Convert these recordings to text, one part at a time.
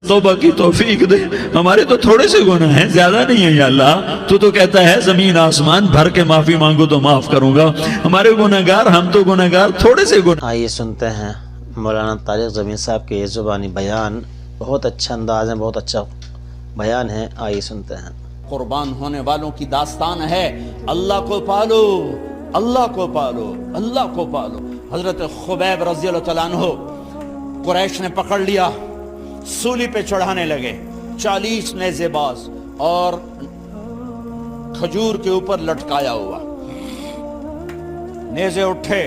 توبہ کی توفیق دے، ہمارے تو تھوڑے سے گناہ ہیں، زیادہ نہیں ہیں یا اللہ۔ تو کہتا ہے زمین آسمان بھر کے معافی مانگو تو معاف کروں گا۔ ہمارے گناہگار، ہم تو گناہگار تھوڑے سے گناہ۔ آئیے سنتے ہیں مولانا طارق زمین صاحب کے یہ زبانی بیان، بہت اچھا انداز ہے، بہت اچھا بیان ہے، آئیے سنتے ہیں۔ قربان ہونے والوں کی داستان ہے، اللہ کو پالو، اللہ کو پالو، اللہ کو پالو۔ حضرت خبیب رضی اللہ تعالیٰ عنہ قریش نے پکڑ لیا، سولی پہ چڑھانے لگے، 40 نیزے باز اور کھجور کے اوپر لٹکایا ہوا۔ نیزے اٹھے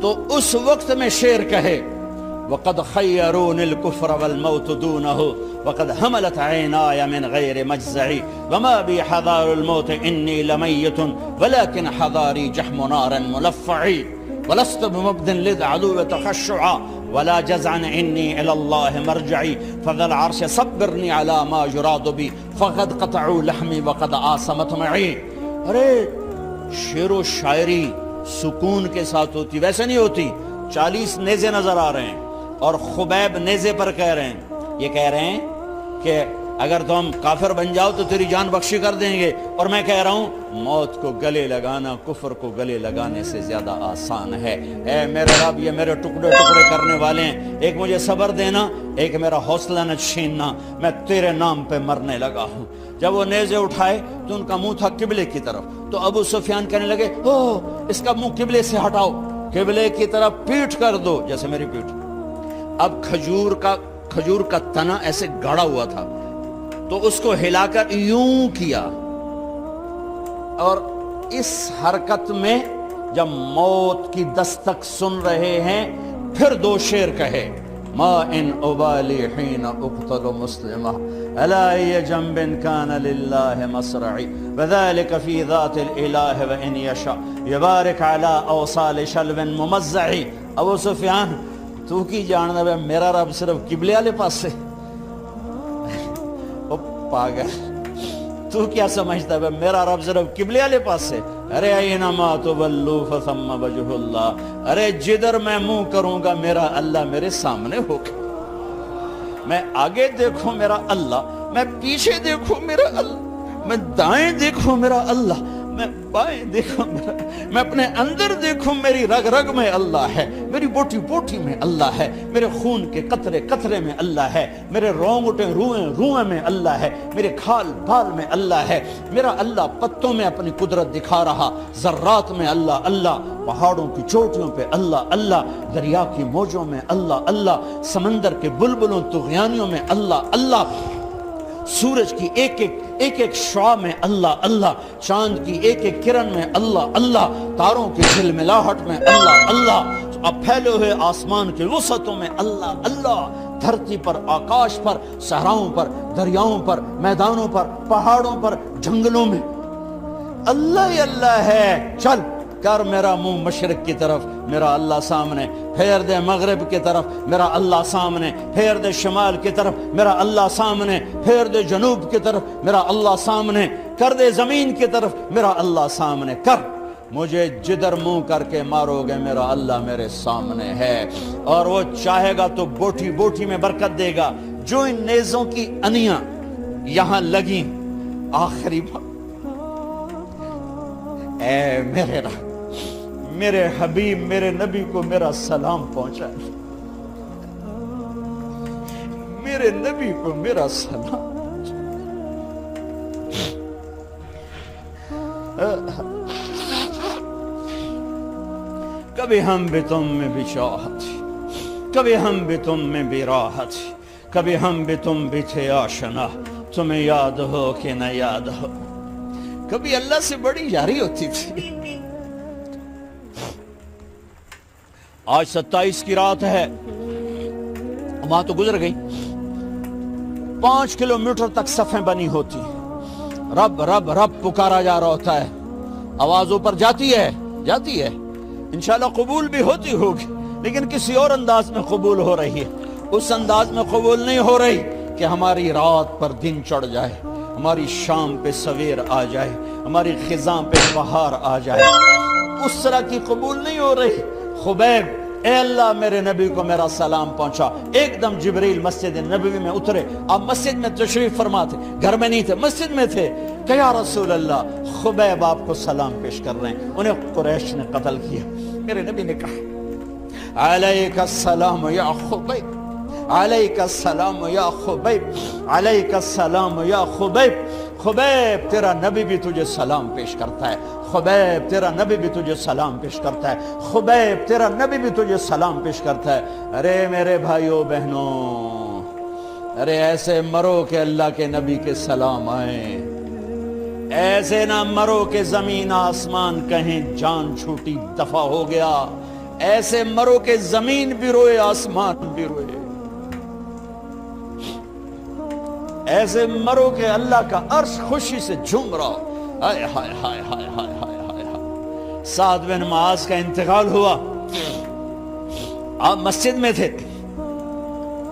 تو اس وقت میں شیر کہے وَقَدْ خَيَّرُونِ الْكُفْرَ وَالْمَوْتُ دُونَهُ وَقَدْ حَمَلَتْ عَيْنَايَ مِنْ غَيْرِ مَجْزَعِ وَمَا بِي حَذَارُ الْمَوْتِ إِنِّي لَمَيِّتٌ وَلَكِنْ حَذَارِي جَحْمُ نَارٍ مُلَفَّعِ وَلَسْتُ بِمُبْدٍ لِلْعَدُوِّ تَخَشُّعًا وَلَا جَزْعًا إِنِّي إِلَى اللَّهِ مَرْجِعِي فَذَا الْعَرْشِ صَبِّرْنِي عَلَى مَا يُرَادُ بِي فَقَدْ قَطَعُوا لَحْمِي وَقَدْ آسَمَتْ مَعِي۔ ارے شعر و شاعری سکون کے ساتھ ہوتی، ویسے نہیں ہوتی۔ 40 نیزے نظر آ رہے ہیں اور خبیب نیزے پر کہہ رہے ہیں، یہ کہہ رہے ہیں کہ اگر تم کافر بن جاؤ تو تیری جان بخشی کر دیں گے، اور میں کہہ رہا ہوں موت کو گلے لگانا کفر کو گلے لگانے سے زیادہ آسان ہے۔ اے میرے رب، یہ میرے ٹکڑے ٹکڑے کرنے والے ہیں، ایک مجھے صبر دینا، ایک میرا حوصلہ نہ چھیننا، میں تیرے نام پہ مرنے لگا ہوں۔ جب وہ نیزے اٹھائے تو ان کا منہ تھا قبلے کی طرف، تو ابو سفیان کہنے لگے اس کا منہ قبلے سے ہٹاؤ، قبلے کی طرف پیٹھ کر دو، جیسے میری پیٹھ۔ اب کھجور کا تنا ایسے گاڑا ہوا تھا تو اس کو ہلا کر یوں کیا، اور اس حرکت میں جب موت کی دستک سن رہے ہیں پھر 2 شعر کہے ما ان ابالی حین اقتل مسلمہ الا ای جنب کان للہ مصرعی وذلك فی ذات الالہ وان یشاء یبارک علی اوصال شلو ممزعی۔ ابو سفیان تو کی جاننا ہے میرا رب صرف قبلے والے پاس سے؟ پاگل، تو کیا سمجھتا ہے میرا رب صرف قبلے والے پاس سے؟ ارے اینما تولوا فثم وجہ اللہ، ارے جدھر میں منہ کروں گا میرا اللہ میرے سامنے ہوگا۔ میں آگے دیکھوں میرا اللہ، میں پیچھے دیکھوں میرا اللہ، میں دائیں دیکھوں میرا اللہ، میں بائیں دیکھوں میرا، میں اپنے اندر دیکھوں میری رگ رگ میں اللہ ہے، میری بوٹی بوٹی میں اللہ ہے، میرے خون کے قطرے قطرے میں اللہ ہے، میرے رونگٹے روئیں روئیں میں اللہ ہے، میرے کھال بال میں اللہ ہے، میرا اللہ پتوں میں اپنی قدرت دکھا رہا، ذرات میں اللہ اللہ، پہاڑوں کی چوٹیوں پہ اللہ اللہ، دریا کی موجوں میں اللہ اللہ، سمندر کے بلبلوں طغیانیوں میں اللہ اللہ، سورج کی ایک ایک شعاع میں اللہ اللہ، چاند کی ایک ایک کرن میں اللہ اللہ، تاروں کی جھلملاہٹ میں اللہ اللہ، اب پھیلے ہوئے آسمان کے وسعتوں میں اللہ اللہ، دھرتی پر، آکاش پر، صحراؤں پر، دریاؤں پر، میدانوں پر، پہاڑوں پر، جنگلوں میں اللہ ہی اللہ ہے۔ چل کر میرا منہ مشرق کی طرف، میرا اللہ سامنے، پھیر دے مغرب کی طرف، میرا اللہ سامنے، پھیر دے شمال کی طرف، میرا اللہ سامنے، پھیر دے جنوب کی طرف، میرا اللہ سامنے، کر دے زمین کی طرف، میرا اللہ سامنے کر، مجھے جدھر منہ کر کے مارو گے میرا اللہ میرے سامنے ہے، اور وہ چاہے گا تو بوٹی بوٹی میں برکت دے گا۔ جو ان نیزوں کی انیاں یہاں لگیں، آخری بات، اے میرے رب، میرے حبیب میرے نبی کو میرا سلام پہنچا، میرے نبی کو میرا سلام پہنچا۔ کبھی ہم بھی تم میں بھی چاہت، کبھی ہم بھی تم میں بھی راحت، کبھی ہم بھی تم بھی تھے آشنا، تمہیں یاد ہو کہ نہ یاد ہو، کبھی اللہ سے بڑی یاری ہوتی تھی۔ آج 27 کی رات ہے، وہاں تو گزر گئی، 5 کلومیٹر تک صفیں بنی ہوتی، رب رب رب پکارا جا رہا ہوتا ہے، آواز اوپر جاتی ہے انشاءاللہ قبول بھی ہوتی ہوگی، لیکن کسی اور انداز میں قبول ہو رہی ہے، اس انداز میں قبول نہیں ہو رہی کہ ہماری رات پر دن چڑھ جائے، ہماری شام پہ سویر آ جائے، ہماری خزاں پہ بہار آ جائے، اس طرح کی قبول نہیں ہو رہی۔ خبیب اے اللہ میرے نبی کو میرا سلام پہنچا۔ ایک دم جبریل مسجد نبوی میں اترے، آپ مسجد میں تشریف فرما تھے، گھر میں نہیں تھے، مسجد میں تھے، کہ یا رسول اللہ خبیب آپ کو سلام پیش کر رہے ہیں، انہیں قریش نے قتل کیا۔ میرے نبی نے کہا علیک السلام یا خبیب، علیک السلام یا خبیب، علیک السلام یا خبیب۔ خبیب تیرا نبی بھی تجھے سلام پیش کرتا ہے، خبیب تیرا نبی بھی تجھے سلام پیش کرتا ہے، خبیب تیرا نبی بھی تجھے سلام پیش کرتا ہے۔ ارے میرے بھائیوں بہنوں، ارے ایسے مرو کہ اللہ کے نبی کے سلام آئیں، ایسے نہ مرو کہ زمین آسمان کہیں جان چھوٹی دفع ہو گیا، ایسے مرو کہ زمین بھی روئے آسمان بھی روئے، ایسے مرو کہ اللہ کا عرش خوشی سے جھوم رہا ہو۔ ہائے ہائے ہائے ہائے ہائے ہائے ہائے۔ سعد بن معاذ کا انتقال ہوا، آپ مسجد میں تھے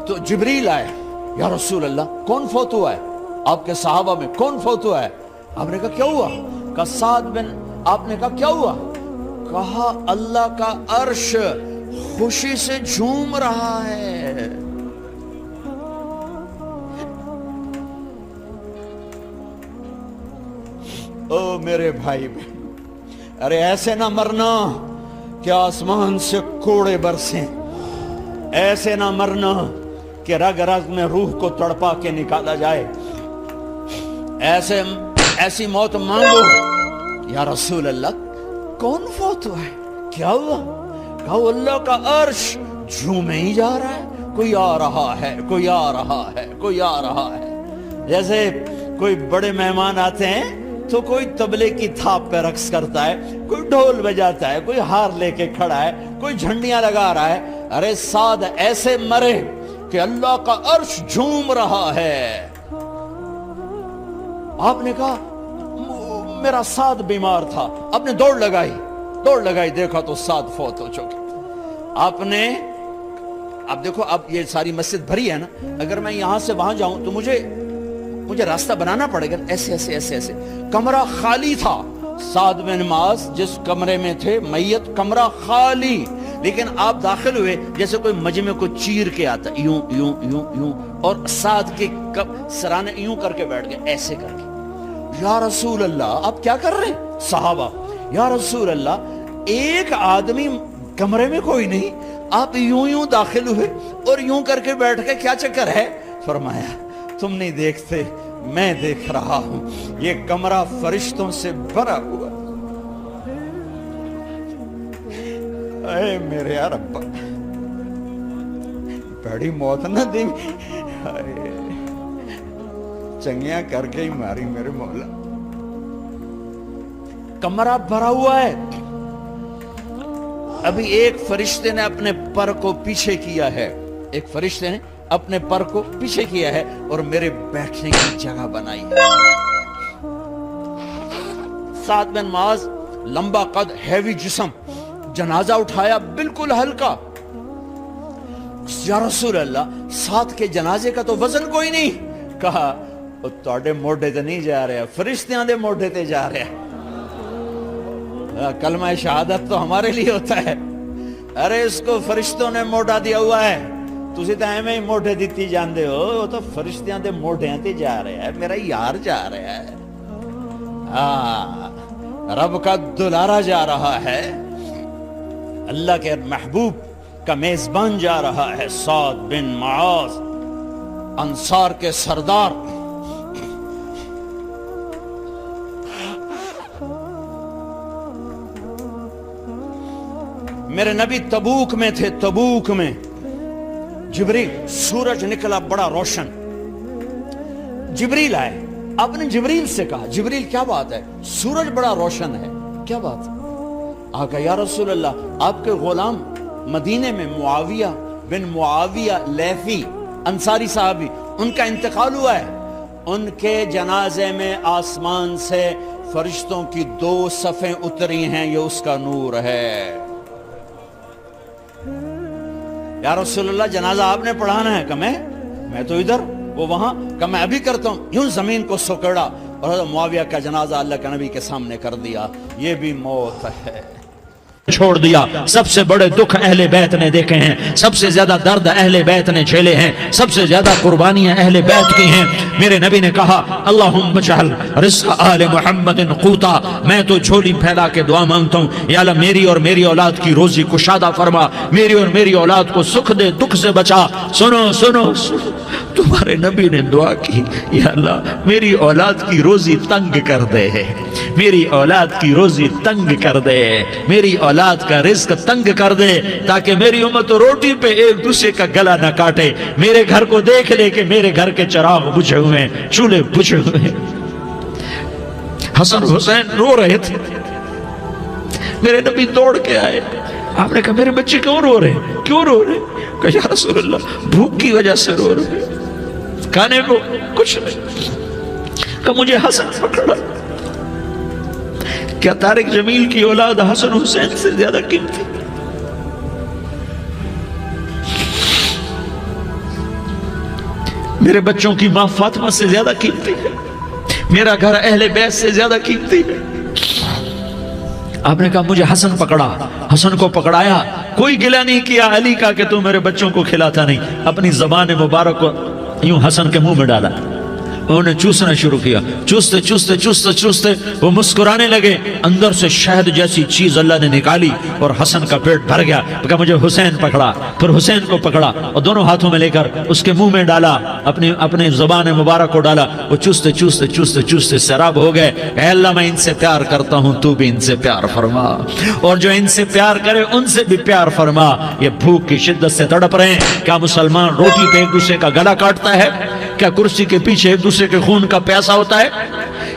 تو جبریل آئے، یا رسول اللہ کون فوت ہوا ہے؟ آپ کے صحابہ میں کون فوت ہوا ہے؟ آپ نے کہا کیا ہوا؟ کہا سعد بن، آپ نے کہا کیا ہوا؟ کہا اللہ کا عرش خوشی سے جھوم رہا ہے۔ او میرے بھائی بہن، ارے ایسے نہ مرنا کہ آسمان سے کوڑے برسیں، ایسے نہ مرنا کہ رگ رگ میں روح کو تڑپا کے نکالا جائے، ایسی موت مانگو۔ یا رسول اللہ کون فوت ہوا ہے؟ کیا ہوا؟ کہا اللہ کا عرش جھومے ہی جا رہا ہے، کوئی آ رہا ہے، کوئی آ رہا ہے، کوئی آ رہا ہے۔ جیسے کوئی بڑے مہمان آتے ہیں تو کوئی طبلے کی تھاپ پہ رقص کرتا ہے، کوئی ڈھول بجاتا ہے، کوئی ہار لے کے کھڑا ہے، کوئی جھنڈیاں لگا رہا ہے۔ ارے سعد ایسے مرے کہ اللہ کا عرش جھوم رہا ہے۔ آپ نے کہا میرا سعد بیمار تھا، آپ نے دوڑ لگائی، دیکھا تو سعد فوت ہو چکے۔ آپ نے، اب دیکھو اب یہ ساری مسجد بھری ہے نا، اگر میں یہاں سے وہاں جاؤں تو مجھے راستہ بنانا پڑے گا، ایسے ایسے ایسے ایسے۔ کمرہ خالی تھا، سعد بن معاذ جس کمرے میں تھے میت، کمرہ خالی، لیکن آپ داخل ہوئے جیسے کوئی مجمع کو چیر کے آتا، یوں یوں یوں یوں، اور سعد کے سرانے یوں کر کے بیٹھ گئے، ایسے کر کے۔ یا رسول اللہ آپ کیا کر رہے ہیں؟ صحابہ، یا رسول اللہ ایک آدمی کمرے میں کوئی نہیں، آپ یوں یوں داخل ہوئے اور یوں کر کے بیٹھ کے، کیا چکر ہے؟ فرمایا تم نہیں دیکھتے، میں دیکھ رہا ہوں، یہ کمرہ فرشتوں سے بھرا ہوا۔ اے میرے رب، بڑی موت نہ دی، چنگیاں کر کے ہی ماری میرے مولا۔ کمرہ بھرا ہوا ہے، ابھی ایک فرشتے نے اپنے پر کو پیچھے کیا ہے، ایک فرشتے نے اپنے پر کو پیچھے کیا ہے اور میرے بیٹھنے کی جگہ بنائی ہے۔ سعد بن معاذ لمبا قد، ہیوی جسم، جنازہ اٹھایا بالکل ہلکا۔ یا رسول اللہ سعد کے جنازے کا تو وزن کوئی نہیں۔ کہا تواڈے موڈے تے نہیں جا رہا، فرشتیاں دے موڈے تے جا رہا۔ کلمہ شہادت تو ہمارے لیے ہوتا ہے، ارے اس کو فرشتوں نے موڈا دیا ہوا ہے، تسی تو ایویں ہی موڈے دیتی جاندے ہو، وہ تو فرشتیاں دے موڈیاں تے جا رہا ہے، میرا یار جا رہا ہے، رب کا دلارا جا رہا ہے، اللہ کے محبوب کا میزبان جا رہا ہے۔ سعد بن معاذ انصار کے سردار، میرے نبی تبوک میں تھے، تبوک میں جبریل، سورج نکلا بڑا روشن، جبریل آئے، آپ نے جبریل سے کہا جبریل کیا بات ہے، سورج بڑا روشن ہے، کیا بات ہے؟ آقا یا رسول اللہ آپ کے غلام مدینے میں معاویہ بن معاویہ لیثی انصاری صحابی، ان کا انتقال ہوا ہے، ان کے جنازے میں آسمان سے فرشتوں کی 2 صفیں اتری ہیں، یہ اس کا نور ہے۔ یا رسول اللہ جنازہ آپ نے پڑھانا ہے؟ کہ میں تو ادھر، وہ وہاں، کہ میں ابھی کرتا ہوں۔ یوں زمین کو سکڑا اور معاویہ کا جنازہ اللہ کے نبی کے سامنے کر دیا۔ یہ بھی موت ہے، چھوڑ دیا. سب سے بڑے دکھ اہل بیت نے دیکھے ہیں, سب سے زیادہ درد اہل بیت نے جھیلے ہیں, سب سے زیادہ قربانیاں اہل بیت کی ہیں. میرے نبی نے کہا اللہم اجعل رزق آل محمد قوتا, میں تو جھولی پھیلا کے دعا مانگتا ہوں, یا اللہ میری اور میری اولاد کی روزی کشادہ فرما, میری اور میری اولاد کو سکھ دے, دکھ سے بچا. سنو سنو سنو, تمہارے نبی نے دعا کی, یا اللہ میری اولاد کی روزی تنگ کر دے, میری اولاد کی روزی تنگ کر دے, میری اولاد کا رزق تنگ کر دے, تاکہ میری امت روٹی پہ ایک دوسرے کا گلا نہ کاٹے. میرے گھر کو دیکھ لے کہ میرے گھر کے چراغ بجھے ہوئے ہیں, چولہے بجھے ہوئے ہیں. حسن حسین رو رہے تھے, میرے نبی دوڑ کے آئے. آپ نے کہا میرے بچے کیوں رو رہے ہیں, کیوں رو رہے ہیں؟ کہا یا رسول اللہ بھوک کی وجہ سے رو رہے ہیں, کھانے کو کچھ نہیں. کہ مجھے حسن پکڑا. کیا طارق جمیل کی اولاد حسن حسین سے زیادہ قیمتی؟ میرے بچوں کی ماں فاطمہ سے زیادہ قیمتی ہے, میرا گھر اہل بیت سے زیادہ قیمتی ہے. آپ نے کہا مجھے حسن پکڑا. حسن کو پکڑایا, کوئی گلہ نہیں کیا علی کا کہ تو میرے بچوں کو کھلاتا نہیں. اپنی زبان مبارک کو یوں حسن کے منہ میں ڈالا, انہوں نے چوسنا شروع کیا. چوستے چوستے چوستے چوستے وہ مسکرانے لگے. اندر سے شہد جیسی چیز اللہ نے نکالی اور حسن کا پیٹ بھر گیا. کہا مجھے حسین پکڑا. پھر حسین کو پکڑا اور دونوں ہاتھوں میں لے کر اس کے منہ میں ڈالا, اپنی زبان مبارک کو ڈالا. وہ چوستے چوستے چوستے چوستے سیراب ہو گئے. اے اللہ میں ان سے پیار کرتا ہوں, تو بھی ان سے پیار فرما, اور جو ان سے پیار کرے ان سے بھی پیار فرما. یہ بھوک کی شدت سے تڑپ رہے ہیں. کیا مسلمان روٹی پہ ایک دوسرے کا گلا کاٹتا ہے؟ کیا کرسی کے پیچھے ایک دوسرے کے خون کا پیاسا ہوتا ہے؟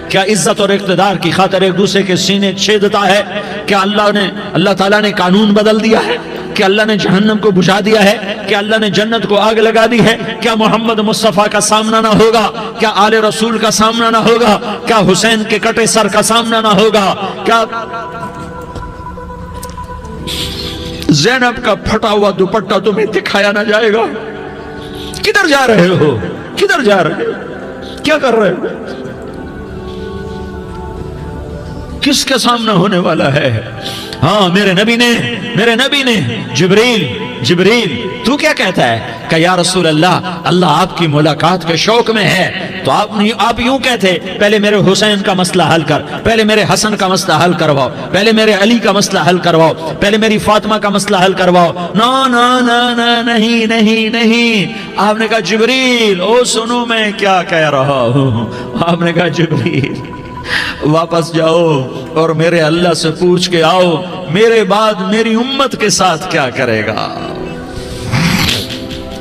کیا عزت اور اقتدار کی خاطر ایک دوسرے کے سینے چھیدتا ہے؟ کیا اللہ تعالیٰ نے قانون بدل دیا ہے؟ کیا اللہ نے جہنم کو بجھا دیا ہے؟ کیا اللہ نے جنت کو آگ لگا دی ہے؟ کیا محمد مصطفیٰ کا سامنا نہ ہوگا؟ کیا آل رسول کا سامنا نہ ہوگا؟ کیا حسین کے کٹے سر کا سامنا نہ ہوگا؟ کیا زینب کا پھٹا ہوا دوپٹہ تمہیں دکھایا نہ جائے گا؟ کدھر جا رہے ہو؟ کدھر جا رہے ہو؟ کیا کر رہے ہو؟ کس کے سامنا ہونے والا ہے؟ ہاں میرے نبی نے جبریل تو کیا کہتا ہے؟ کہ یا رسول اللہ آپ کی ملاقات کے شوق میں ہے. تو آپ یوں کہتے پہلے میرے حسین کا مسئلہ حل کر, پہلے میرے حسن کا مسئلہ حل کرواؤ, پہلے میرے علی کا مسئلہ حل کرواؤ, پہلے میری فاطمہ کا مسئلہ حل کرواؤ. نہیں. آپ نے کہا جبریل او سنو میں کیا کہہ رہا ہوں. آپ نے کہا جبریل واپس جاؤ اور میرے اللہ سے پوچھ کے آؤ میرے بعد میری امت کے ساتھ کیا کرے گا,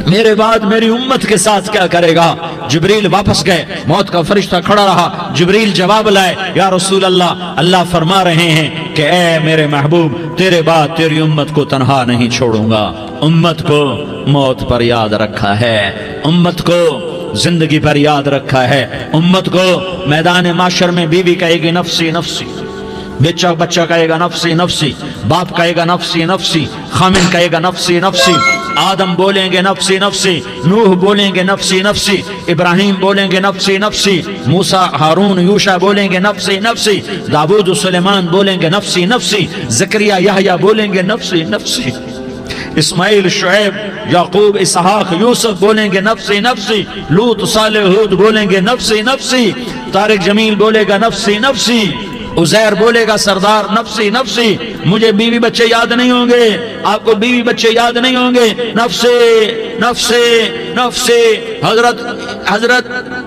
میرے بعد میری امت کے ساتھ کیا کرے گا. جبریل واپس گئے, موت کا فرشتہ کھڑا رہا. جبریل جواب لائے, یا رسول اللہ فرما رہے ہیں کہ اے میرے محبوب تیرے بعد تیری امت کو تنہا نہیں چھوڑوں گا. امت کو موت پر یاد رکھا ہے, امت کو زندگی پر یاد رکھا ہے, امت کو میدان معاشر میں بیوی کہے گی نفسی نفسی, بچہ کہے گا نفسی نفسی, باپ کہے گا نفسی نفسی, خامن کہے گا نفسی نفسی, آدم بولیں گے نفسی نفسی, نوح بولیں گے نفسی نفسی, ابراہیم بولیں گے نفسی نفسی, موسیٰ ہارون یوشع بولیں گے نفسی نفسی, داؤد و سلیمان بولیں گے نفسی نفسی, زکریا یحییٰ بولیں گے نفسی نفسی, اسماعیل شعیب یعقوب اسحاق یوسف بولیں گے نفسی نفسی, لوط صالح ہود بولیں گے نفسی نفسی, طارق جمیل بولے گا نفسی نفسی, عزیر بولے گا سردار نفسی نفسی. مجھے بیوی بچے یاد نہیں ہوں گے, آپ کو بیوی بچے یاد نہیں ہوں گے, نفسی نفسی نفسی.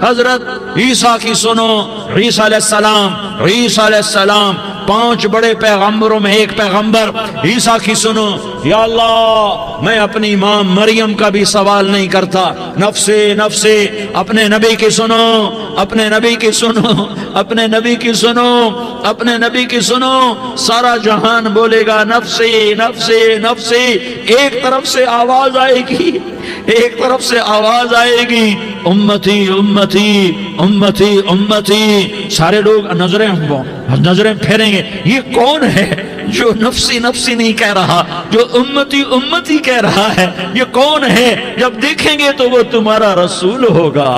حضرت عیسیٰ کی سنو, عیسیٰ علیہ السلام 5 بڑے پیغمبروں میں ایک پیغمبر عیسیٰ کی سنو. یا اللہ میں اپنی ماں مریم کا بھی سوال نہیں کرتا, نفسی نفسی. اپنے نبی کی سنو, اپنے نبی کی سنو, اپنے نبی کی سنو, اپنے نبی کی سنو. سارا جہان بولے گا نفسی نفسی نفسی. ایک طرف سے آواز آئے گی, ایک طرف سے آواز آئے گی امتی امتی امتی امتی. سارے لوگ نظریں پھیریں گے, یہ کون ہے جو نفسی نفسی نہیں کہہ رہا, جو امتی امتی کہہ رہا ہے؟ یہ کون ہے؟ جب دیکھیں گے تو وہ تمہارا رسول ہوگا,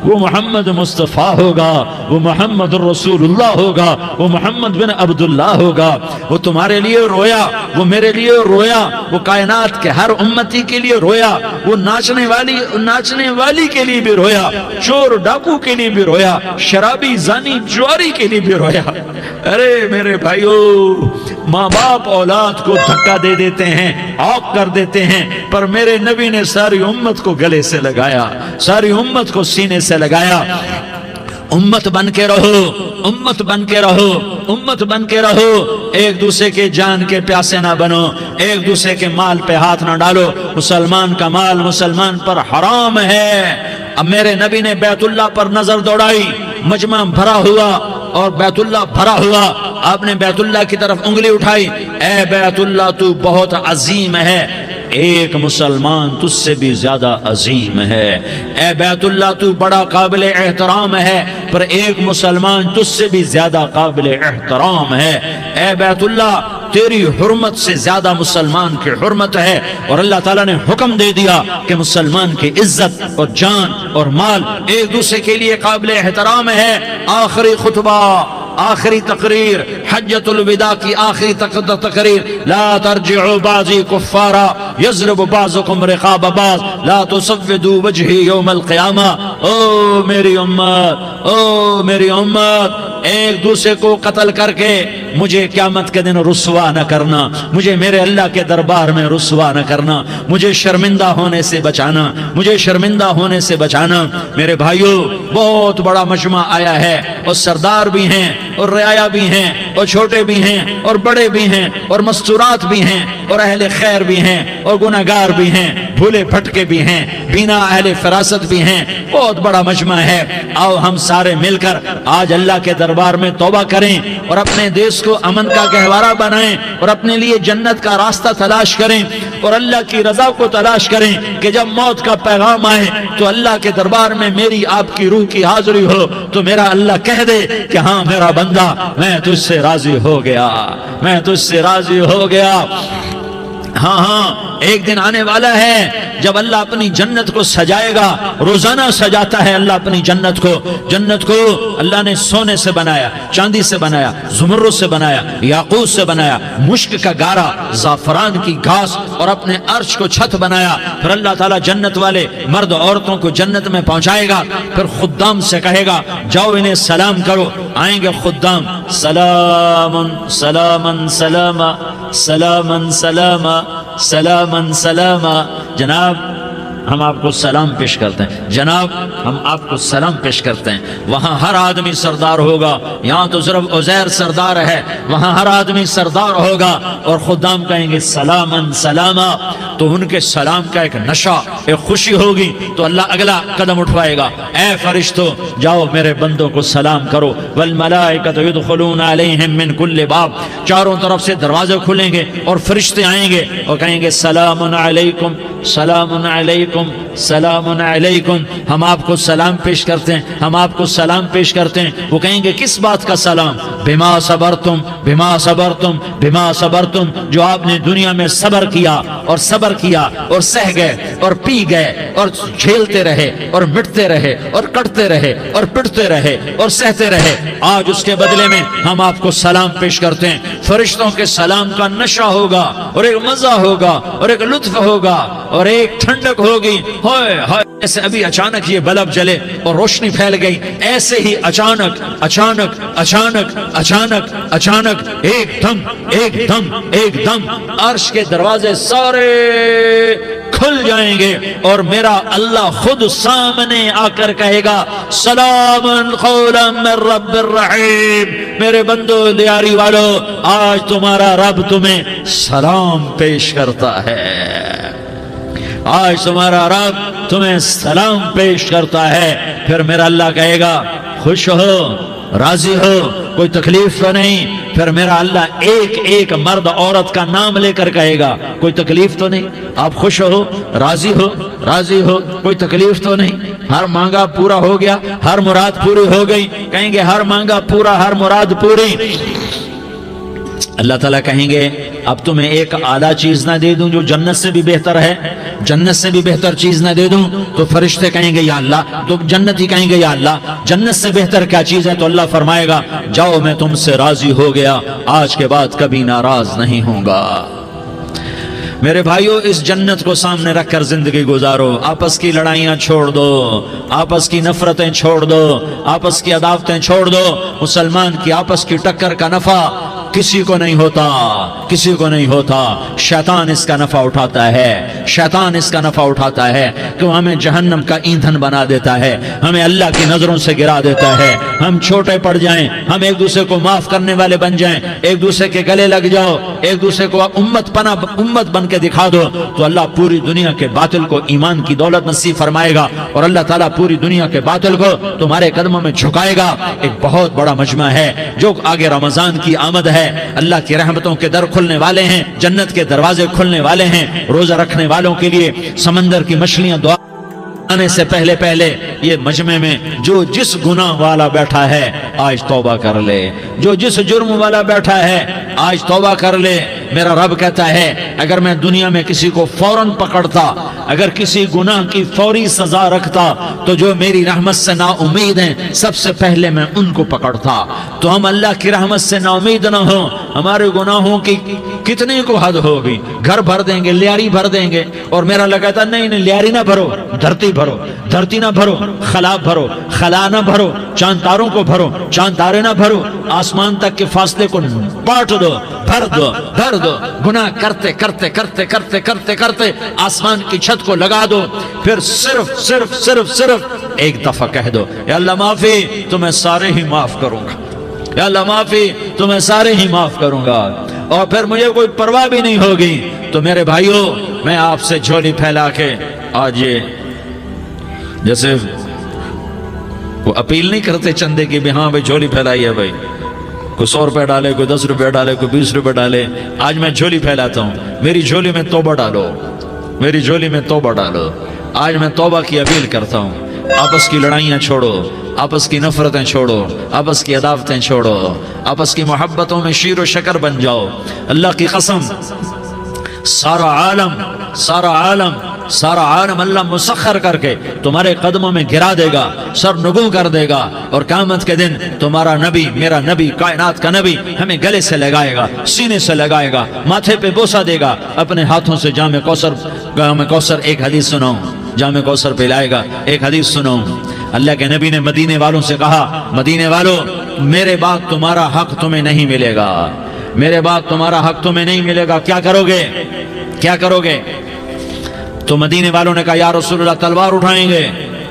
وہ محمد مصطفیٰ ہوگا، وہ محمد رسول اللہ ہوگا، وہ محمد بن عبداللہ ہوگا۔ وہ تمہارے لیے رویا، وہ میرے لیے رویا، وہ کائنات کے ہر امتی کے لیے رویا، وہ ناچنے والی کے لیے بھی رویا، چور ڈاکو کے لیے بھی رویا، شرابی زانی جواری کے لیے بھی رویا۔ ارے میرے بھائیو، ماں باپ اولاد کو دھکا دے دیتے ہیں، عوق کر دیتے ہیں، پر میرے نبی نے ساری امت کو گلے سے لگایا، ساری امت کو سینے سے لگایا۔ امت بن کے رہو، امت بن کے رہو، امت بن کے رہو، ایک دوسرے کے جان کے پیاسے نہ بنو، ایک دوسرے کے مال پہ ہاتھ نہ ڈالو۔ مسلمان کا مال مسلمان پر حرام ہے۔ اب میرے نبی نے بیت اللہ پر نظر دوڑائی، مجمع بھرا ہوا اور بیت اللہ بھرا ہوا، آپ نے بیت اللہ کی طرف انگلی اٹھائی، اے بیت اللہ تو بہت عظیم ہے، ایک مسلمان تجھ سے بھی زیادہ عظیم ہے۔ اے بیت اللہ تو بڑا قابل احترام ہے، پر ایک مسلمان تجھ سے بھی زیادہ قابل احترام ہے۔ اے بیت اللہ تیری حرمت سے زیادہ مسلمان کی حرمت ہے، اور اللہ تعالیٰ نے حکم دے دیا کہ مسلمان کی عزت اور جان اور مال ایک دوسرے کے لیے قابل احترام ہے۔ آخری خطبہ، آخری تقریر، حجۃ الوداع کی آخری تقریر، لا ترجعوا بعضی کفارا یضرب بعضکم رقاب بعض لا تسودوا وجہی یوم القیامہ۔ او میری امت، او میری امت، ایک دوسرے کو قتل کر کے مجھے قیامت کے دن رسوا نہ کرنا، مجھے میرے اللہ کے دربار میں رسوا نہ کرنا، مجھے شرمندہ ہونے سے بچانا، مجھے شرمندہ ہونے سے بچانا۔ میرے بھائیو، بہت بڑا مجمع آیا ہے، اور سردار بھی ہیں اور رعایا بھی ہیں اور چھوٹے بھی ہیں اور بڑے بھی ہیں اور مستورات بھی ہیں اور اہل خیر بھی ہیں اور گناہگار بھی ہیں، بھولے بھٹکے بھی ہیں، بینا اہل فراست بھی ہیں، بہت بڑا مجمع ہے۔ آؤ ہم سارے مل کر آج اللہ کے دربار میں توبہ کریں اور اپنے دیش کو امن کا گہوارہ بنائیں اور اپنے لیے جنت کا راستہ تلاش کریں اور اللہ کی رضا کو تلاش کریں کہ جب موت کا پیغام آئے تو اللہ کے دربار میں میری آپ کی روح کی حاضری ہو تو میرا اللہ کہہ دے کہ ہاں میرا بندہ، میں تجھ سے راضی ہو گیا، میں تجھ سے راضی ہو گیا۔ ہاں ہاں، ایک دن آنے والا ہے جب اللہ اپنی جنت کو سجائے گا، روزانہ سجاتا ہے اللہ اپنی جنت کو۔ جنت کو اللہ نے سونے سے بنایا، چاندی سے بنایا، زمرد سے بنایا، یاقوت سے بنایا، مشک کا گارا، زعفران کی گھاس اور اپنے عرش کو چھت بنایا۔ پھر اللہ تعالیٰ جنت والے مرد عورتوں کو جنت میں پہنچائے گا، پھر خدام سے کہے گا جاؤ انہیں سلام کرو۔ آئیں گے خدام، سلامن سلامن سلاما سلامن سلاما سلامن سلاما۔ جناب ہم آپ کو سلام پیش کرتے ہیں، جناب ہم آپ کو سلام پیش کرتے ہیں۔ وہاں ہر آدمی سردار ہوگا، یہاں تو صرف عزیر سردار ہے، وہاں ہر آدمی سردار ہوگا، اور خدام کہیں گے سلامن سلاما، تو ان کے سلام کا ایک نشہ، ایک خوشی ہوگی، تو اللہ اگلا قدم اٹھوائے گا، اے فرشتوں جاؤ میرے بندوں کو سلام کرو۔ والملائکۃ یدخلون علیہم من کل باب، چاروں طرف سے دروازے کھلیں گے اور فرشتے آئیں گے اور کہیں گے سلام علیکم سلام علیکم سلام علیکم، ہم آپ کو سلام پیش کرتے ہیں، ہم آپ کو سلام پیش کرتے ہیں۔ وہ کہیں گے کس بات کا سلام؟ بما صبرتم بما صبرتم بما صبرتم، جو آپ نے دنیا میں صبر کیا اور صبر کیا اور سہ گئے اور پی گئے اور جھیلتے رہے اور مٹتے رہے اور کٹتے رہے اور پٹتے رہے اور سہتے رہے، آج اس کے بدلے میں ہم آپ کو سلام پیش کرتے ہیں۔ فرشتوں کے سلام کا نشہ ہوگا اور ایک مزہ ہوگا اور ایک لطف ہوگا اور ایک ٹھنڈک ہوگی۔ ہوئے ہوئے، ایسے ابھی اچانک یہ بلب جلے اور روشنی پھیل گئی، ایسے ہی اچانک اچانک اچانک اچانک اچانک ایک دم ایک دم ایک دم عرش کے دروازے سارے کھل جائیں گے اور میرا اللہ خود سامنے آ کر کہے گا سلام قولا من رب الرحیم۔ میرے بندو دیاری والو، آج تمہارا رب تمہیں سلام پیش کرتا ہے، آج تمہارا رب تمہیں سلام پیش کرتا ہے۔ پھر میرا اللہ کہے گا خوش ہو، راضی ہو، کوئی تکلیف تو نہیں؟ پھر میرا اللہ ایک ایک مرد عورت کا نام لے کر کہے گا کوئی تکلیف تو نہیں؟ آپ خوش ہو، راضی ہو، راضی ہو، کوئی تکلیف تو نہیں؟ ہر مانگا پورا ہو گیا، ہر مراد پوری ہو گئی؟ کہیں گے ہر مانگا پورا، ہر مراد پوری۔ اللہ تعالیٰ کہیں گے اب تمہیں ایک اعلیٰ چیز نہ دے دوں جو جنت سے بھی بہتر ہے؟ جنت سے بھی بہتر چیز نہ دے دوں؟ تو فرشتے کہیں گے یا اللہ، تو جنتی کہیں گے یا اللہ جنت سے بہتر کیا چیز ہے؟ تو اللہ فرمائے گا جاؤ میں تم سے راضی ہو گیا، آج کے بعد کبھی ناراض نہیں ہوں گا۔ میرے بھائیوں، اس جنت کو سامنے رکھ کر زندگی گزارو، آپس کی لڑائیاں چھوڑ دو، آپس کی نفرتیں چھوڑ دو، آپس کی عداوتیں چھوڑ دو۔ مسلمان کی آپس کی ٹکر کا نفع کسی کو نہیں ہوتا، کسی کو نہیں ہوتا۔ شیطان اس کا نفع اٹھاتا ہے، شیطان اس کا نفع اٹھاتا ہے کہ وہ ہمیں جہنم کا ایندھن بنا دیتا ہے، ہمیں اللہ کی نظروں سے گرا دیتا ہے، ہم چھوٹے پڑ جائیں، ہم ایک دوسرے کو معاف کرنے والے بن جائیں، ایک دوسرے کے گلے لگ جاؤ، ایک دوسرے کو امت بن کے دکھا دو، تو اللہ پوری دنیا کے باطل کو ایمان کی دولت نصیب فرمائے گا، اور اللہ تعالیٰ پوری دنیا کے باطل کو تمہارے قدموں میں جھکائے گا۔ ایک بہت بڑا مجمع ہے جو آگے رمضان کی آمد ہے، اللہ کی رحمتوں کے در کھلنے والے ہیں، جنت کے دروازے کھلنے والے ہیں، روزہ رکھنے والوں کے لیے سمندر کی مچھلیاں دعا آنے سے پہلے یہ مجمع میں جو جس گناہ والا بیٹھا ہے آج توبہ کر لے، جو جس جرم والا بیٹھا ہے آج توبہ کر لے۔ میرا رب کہتا ہے اگر میں دنیا میں کسی کو فوراً پکڑتا، اگر کسی گناہ کی فوری سزا رکھتا، تو جو میری رحمت سے نا امید ہیں سب سے پہلے میں ان کو پکڑتا۔ تو ہم اللہ کی رحمت سے نا امید نہ ہوں، ہمارے گناہوں کی کتنے کو حد ہوگی، گھر بھر دیں گے، لیاری بھر دیں گے، اور میرا اللہ کہتا نہیں لیاری نہ بھرو، دھرتی بھرو، دھرتی نہ بھرو، خلا بھرو، خلا نہ بھرو، چاند تاروں کو بھرو، چاند تارے نہ بھرو، آسمان تک کے فاصلے کو بانٹ دو، بھر دو، بھر دو، گناہ کرتے کرتے کرتے کرتے کرتے کرتے آسمان کی چھت کو لگا دو، پھر صرف صرف صرف صرف ایک دفعہ کہہ دو یا اللہ معافی، تو میں سارے ہی معاف کروں گا، یا اللہ معافی، تو میں سارے ہی معاف کروں گا، اور پھر مجھے کوئی پرواہ بھی نہیں ہوگی۔ تو میرے بھائیوں، میں آپ سے جھولی پھیلا کے آج یہ جیسے وہ اپیل نہیں کرتے چندے کی بھی ہاں بھائی جھولی پھیلائی ہے، بھائی کوئی 100 روپے ڈالے، کوئی 10 روپے ڈالے، کوئی 20 روپے ڈالے، آج میں جھولی پھیلاتا ہوں، میری جھولی میں توبہ ڈالو، میری جھولی میں توبہ ڈالو۔ آج میں توبہ کی اپیل کرتا ہوں، آپس کی لڑائیاں چھوڑو، آپس کی نفرتیں چھوڑو، آپس کی عداوتیں چھوڑو، آپس کی محبتوں میں شیر و شکر بن جاؤ۔ اللہ کی قسم، سارا عالم اللہ مسخر کر کے تمہارے قدموں میں گرا دے گا، سر نگوں کر دے گا، اور قیامت کے دن تمہارا نبی، میرا نبی، کائنات کا نبی ہمیں گلے سے لگائے گا، سینے سے لگائے گا، ماتھے پہ بوسہ دے گا، اپنے ہاتھوں سے جام کوثر ایک حدیث سناؤں، جام کوثر پلائے گا، ایک حدیث سناؤں۔ اللہ کے نبی نے مدینے والوں سے کہا، مدینے والوں میرے بعد تمہارا حق تمہیں نہیں ملے گا، میرے بعد تمہارا حق تمہیں نہیں ملے گا، کیا کرو گے؟ کیا کرو گے؟ تو مدینے والوں نے کہا یا رسول اللہ تلوار اٹھائیں گے،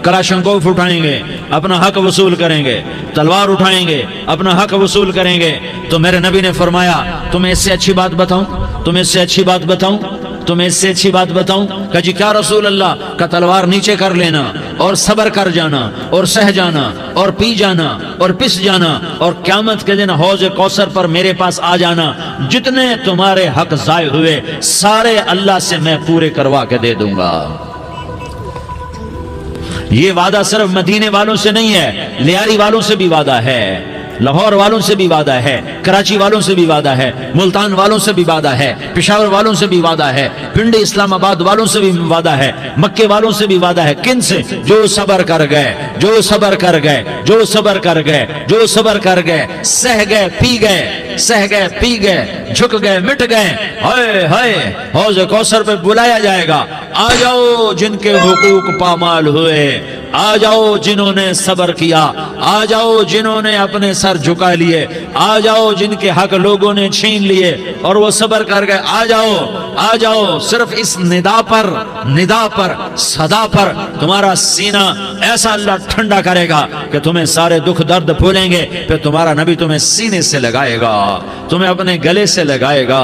کراشنکوف اٹھائیں گے، اپنا حق وصول کریں گے، تلوار اٹھائیں گے، اپنا حق وصول کریں گے۔ تو میرے نبی نے فرمایا تمہیں اس سے اچھی بات بتاؤں، تمہیں اس سے اچھی بات بتاؤں، تمہیں اس سے اچھی بات بتاؤں؟ کہا جی کیا رسول اللہ؟ کا تلوار نیچے کر لینا، اور صبر کر جانا، اور سہ جانا، اور پی جانا، اور پس جانا، اور قیامت کے دن حوض کوثر پر میرے پاس آ جانا، جتنے تمہارے حق ضائع ہوئے سارے اللہ سے میں پورے کروا کے دے دوں گا۔ یہ وعدہ صرف مدینے والوں سے نہیں ہے، لیاری والوں سے بھی وعدہ ہے، لاہور والوں سے بھی وعدہ ہے، کراچی والوں سے بھی وعدہ ہے، ملتان والوں سے بھی وعدہ ہے، پشاور والوں سے بھی وعدہ ہے، پنڈی اسلام آباد والوں سے بھی وعدہ ہے، مکے والوں سے بھی وعدہ ہے۔ کن سے؟ جو صبر کر گئے، جو صبر کر گئے، جو صبر کر گئے، جو صبر کر گئے، سہ گئے، پی گئے، سہ گئے، پی گئے، جھک گئے، مٹ گئے، ہائے ہائے حوض کوثر پہ بلایا جائے گا، آ جاؤ جن کے حقوق پامال ہوئے، آ جاؤ جنہوں نے صبر کیا، آ جاؤ جنہوں نے اپنے سر جھکا لیے، آ جاؤ جن کے حق لوگوں نے چھین لیے اور وہ صبر کر گئے، آ جاؤ، آ جاؤ۔ صرف اس ندا پر صدا پر تمہارا سینہ ایسا اللہ ٹھنڈا کرے گا کہ تمہیں سارے دکھ درد بھولیں گے، پھر تمہارا نبی تمہیں سینے سے لگائے گا، تمہیں اپنے گلے سے لگائے گا،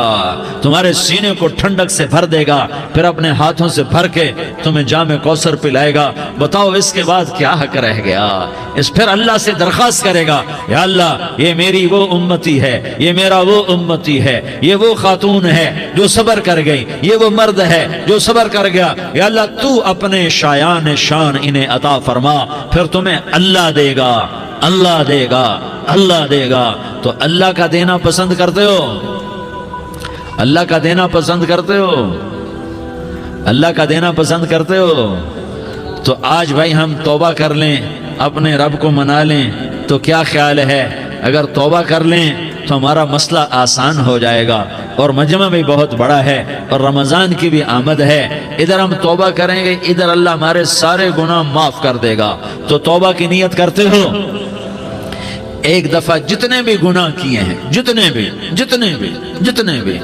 تمہارے سینے کو ٹھنڈک سے بھر دے گا، پھر اپنے ہاتھوں سے بھر کے تمہیں جام کوثر پلائے گا۔ بتاؤ اس کے بعد کیا حق رہ گیا؟ اس پھر اللہ سے درخواست کرے گا یا اللہ یہ میری وہ امتی ہے، یہ میرا وہ امتی ہے، یہ وہ خاتون ہے جو صبر کر گئی، یہ وہ مرد ہے جو صبر کر گیا، یا اللہ تو اپنے شایان شان انہیں عطا فرما، پھر تمہیں اللہ دے گا، اللہ دے گا، اللہ دے گا۔ تو اللہ کا دینا پسند کرتے ہو؟ اللہ کا دینا پسند کرتے ہو؟ اللہ کا دینا پسند کرتے ہو؟ تو آج بھائی ہم توبہ کر لیں، اپنے رب کو منا لیں، تو کیا خیال ہے اگر توبہ کر لیں تو ہمارا مسئلہ آسان ہو جائے گا، اور مجمع بھی بہت بڑا ہے اور رمضان کی بھی آمد ہے، ادھر ہم توبہ کریں گے، ادھر اللہ ہمارے سارے گناہ معاف کر دے گا۔ تو توبہ کی نیت کرتے ہو؟ ایک دفعہ جتنے بھی گناہ کیے ہیں، جتنے بھی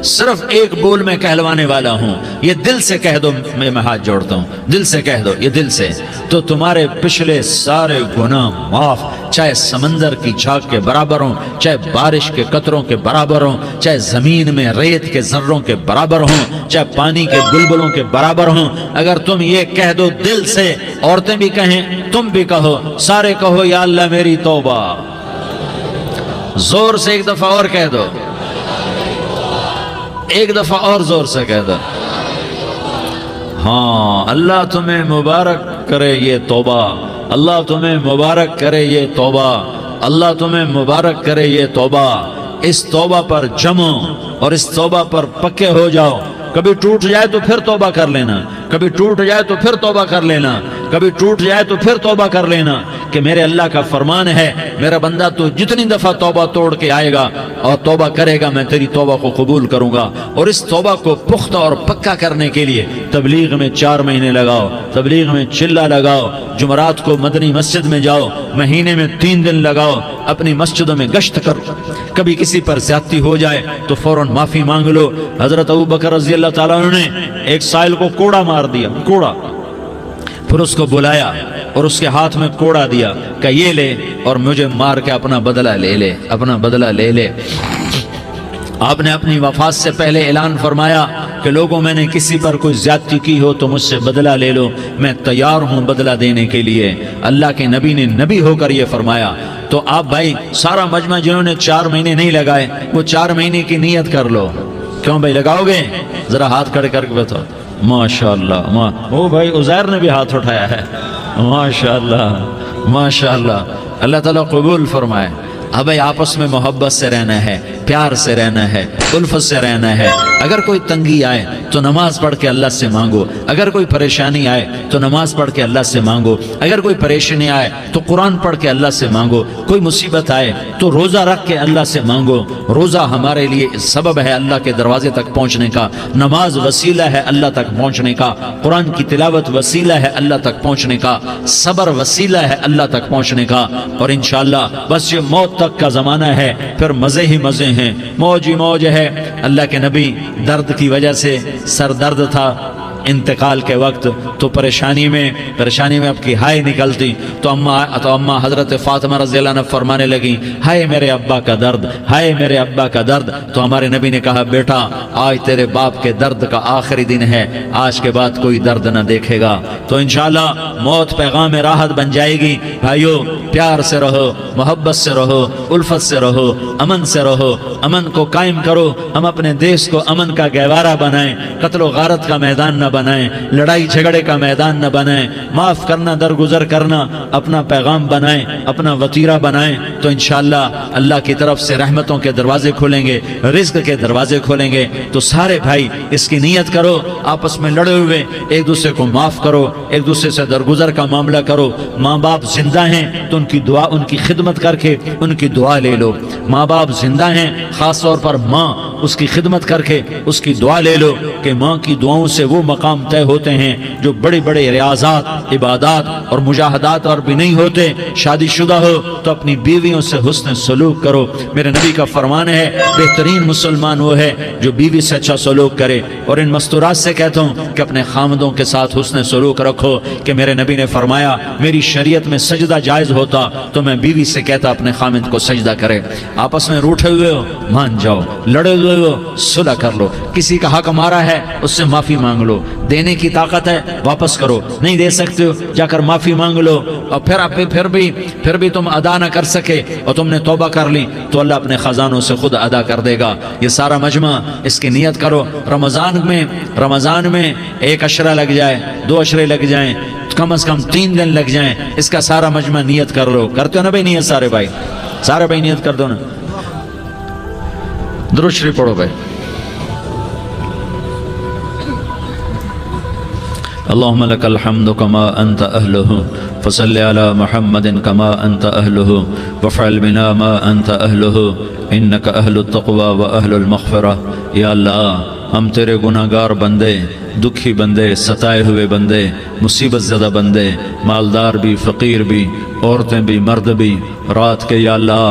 صرف ایک بول میں کہلوانے والا ہوں، یہ دل سے کہہ دو، میں ہاتھ جوڑتا ہوں، دل سے کہہ دو، یہ دل سے، تو تمہارے پچھلے سارے گناہ معاف، چاہے سمندر کی جھاگ کے برابر ہوں، چاہے بارش کے قطروں کے برابر ہوں، چاہے زمین میں ریت کے ذروں کے برابر ہوں، چاہے پانی کے بلبلوں کے برابر ہوں۔ اگر تم یہ کہہ دو دل سے، عورتیں بھی کہیں، تم بھی کہو، سارے کہو یا اللہ میری توبہ، زور سے ایک دفعہ اور کہہ دو، ایک دفعہ اور زور سے کہہ دو۔ ہاں، اللہ تمہیں مبارک کرے یہ توبہ، اللہ تمہیں مبارک کرے یہ توبہ، اللہ تمہیں مبارک کرے یہ توبہ۔ اس توبہ پر جمو اور اس توبہ پر پکے ہو جاؤ۔ کبھی ٹوٹ جائے تو پھر توبہ کر لینا، کبھی ٹوٹ جائے تو پھر توبہ کر لینا، کبھی ٹوٹ جائے تو پھر توبہ کر لینا، کہ میرے اللہ کا فرمان ہے، میرا بندہ تو جتنی دفعہ توبہ توڑ کے آئے گا اور توبہ کرے گا، میں تیری توبہ کو قبول کروں گا۔ اور اس توبہ کو پختہ اور پکا کرنے کے لیے تبلیغ میں 4 مہینے لگاؤ، تبلیغ میں چلہ لگاؤ، جمعرات کو مدنی مسجد میں جاؤ، مہینے میں 3 دن لگاؤ، اپنی مسجدوں میں گشت کرو، کبھی کسی پر زیادتی ہو جائے تو فوراً معافی مانگ لو۔ حضرت ابوبکر رضی اللہ تعالیٰ عنہ نے ایک سائل کو کوڑا مار دیا، کوڑا، پھر اس کو بلایا اور اس کے ہاتھ میں کوڑا دیا کہ یہ لے اور مجھے مار کے اپنا بدلہ لے لے، اپنا بدلہ لے لے۔ آپ نے اپنی وفات سے پہلے اعلان فرمایا کہ لوگوں، میں نے کسی پر کوئی زیادتی کی ہو تو مجھ سے بدلہ لے لو، میں تیار ہوں بدلہ دینے کے لیے۔ اللہ کے نبی نے نبی ہو کر یہ فرمایا۔ تو آپ بھائی سارا مجمع جنہوں نے 4 مہینے نہیں لگائے، وہ 4 مہینے کی نیت کر لو۔ کیوں بھائی لگاؤ گے؟ ذرا ہاتھ کھڑے کر کے بتاؤ۔ ماشاءاللہ، وہ بھائی عزیر نے بھی ہاتھ اٹھایا ہے، ماشاءاللہ ماشاءاللہ، اللہ تعالیٰ قبول فرمائے۔ اب بھائی آپس میں محبت سے رہنا ہے، پیار سے رہنا ہے، الفت سے رہنا ہے۔ اگر کوئی تنگی آئے تو نماز پڑھ کے اللہ سے مانگو، اگر کوئی پریشانی آئے تو نماز پڑھ کے اللہ سے مانگو، اگر کوئی پریشانی آئے تو قرآن پڑھ کے اللہ سے مانگو، کوئی مصیبت آئے تو روزہ رکھ کے اللہ سے مانگو۔ روزہ ہمارے لیے سبب ہے اللہ کے دروازے تک پہنچنے کا، نماز وسیلہ ہے اللہ تک پہنچنے کا، قرآن کی تلاوت وسیلہ ہے اللہ تک پہنچنے کا، صبر وسیلہ ہے اللہ تک پہنچنے کا۔ اور انشاءاللہ بس یہ موت تک کا زمانہ ہے، پھر مزے ہی مزے ہیں، موج ہی موج ہے۔ اللہ کے نبی درد کی وجہ سے سر درد تھا انتقال کے وقت، تو پریشانی میں اب کی ہائے نکلتی، تو اماں حضرت فاطمہ رضی اللہ عنہ فرمانے لگی، ہائے میرے ابا کا درد، ہائے میرے ابا کا درد۔ تو ہمارے نبی نے کہا، بیٹا آج تیرے باپ کے درد کا آخری دن ہے، آج کے بعد کوئی درد نہ دیکھے گا۔ تو انشاءاللہ موت پیغام راحت بن جائے گی۔ بھائیو پیار سے رہو، محبت سے رہو، الفت سے رہو، امن سے رہو، امن کو قائم کرو۔ ہم اپنے دیش کو امن کا گہوارہ بنائیں، قتل و غارت کا میدان نہ بنائیں، لڑائی جھگڑے کا میدان نہ بنائیں، معاف کرنا درگزر کرنا اپنا پیغام بنائیں، اپنا وطیرہ بنائیں۔ تو انشاءاللہ اللہ کی طرف سے رحمتوں کے دروازے کھولیں گے، رزق کے دروازے کھولیں گے۔ تو سارے بھائی اس کی نیت کرو، آپس میں لڑے ہوئے ایک دوسرے کو معاف کرو، ایک دوسرے سے درگزر کا معاملہ کرو۔ ماں باپ زندہ ہیں تو ان کی دعا، ان کی خدمت کر کے ان کی دعا لے لو۔ ماں باپ زندہ ہیں، خاص طور پر ماں، اس کی خدمت کر کے اس کی دعا لے لو، کہ ماں کی دعاؤں سے وہ مقام طے ہوتے ہیں جو بڑے بڑے ریاضات، عبادات اور مجاہدات اور بھی نہیں ہوتے۔ شادی شدہ ہو تو اپنی بیویوں سے حسن سلوک کرو۔ میرے نبی کا فرمان ہے، بہترین مسلمان وہ ہے جو بیوی سے اچھا سلوک کرے۔ اور ان مستورات سے کہتا ہوں کہ اپنے خامدوں کے ساتھ حسن سلوک رکھو، کہ میرے نبی نے فرمایا، میری شریعت میں سجدہ جائز ہوتا تو میں بیوی سے کہتا اپنے خامد کو سجدہ کرے۔ آپس میں روٹھے ہوئے ہو مان جاؤ، لڑے ہوئے ہو صلح کر لو، کسی کا حق مارا ہے اس سے معافی مانگ لو، دینے کی طاقت ہے واپس کرو، نہیں دے سکتے ہو جا کر معافی مانگ لو۔ اور پھر بھی تم ادا نہ کر سکے اور تم نے توبہ کر لی تو اللہ اپنے خزانوں سے خود ادا کر دے گا۔ یہ سارا مجمع اس کی نیت کرو۔ رمضان میں 1 عشرہ لگ جائے، 2 عشرے لگ جائیں، کم از کم 3 دن لگ جائیں، اس کا سارا مجمع نیت کر لو۔ کرتے ہو نا بھائی نیت؟ سارے بھائی نیت کر دو نا۔ درود شریف پڑھو بھائی۔ اللهم لك الحمد كما أنت أهله فصل على محمد كما أنت أهله وافعل بنا ما أنت أهله إنك أهل التقوى وأهل المغفرة. یا اللہ ہم تیرے گناہگار بندے، دکھی بندے، ستائے ہوئے بندے، مصیبت زدہ بندے، مالدار بھی، فقیر بھی، عورتیں بھی، مرد بھی، رات کے یا اللہ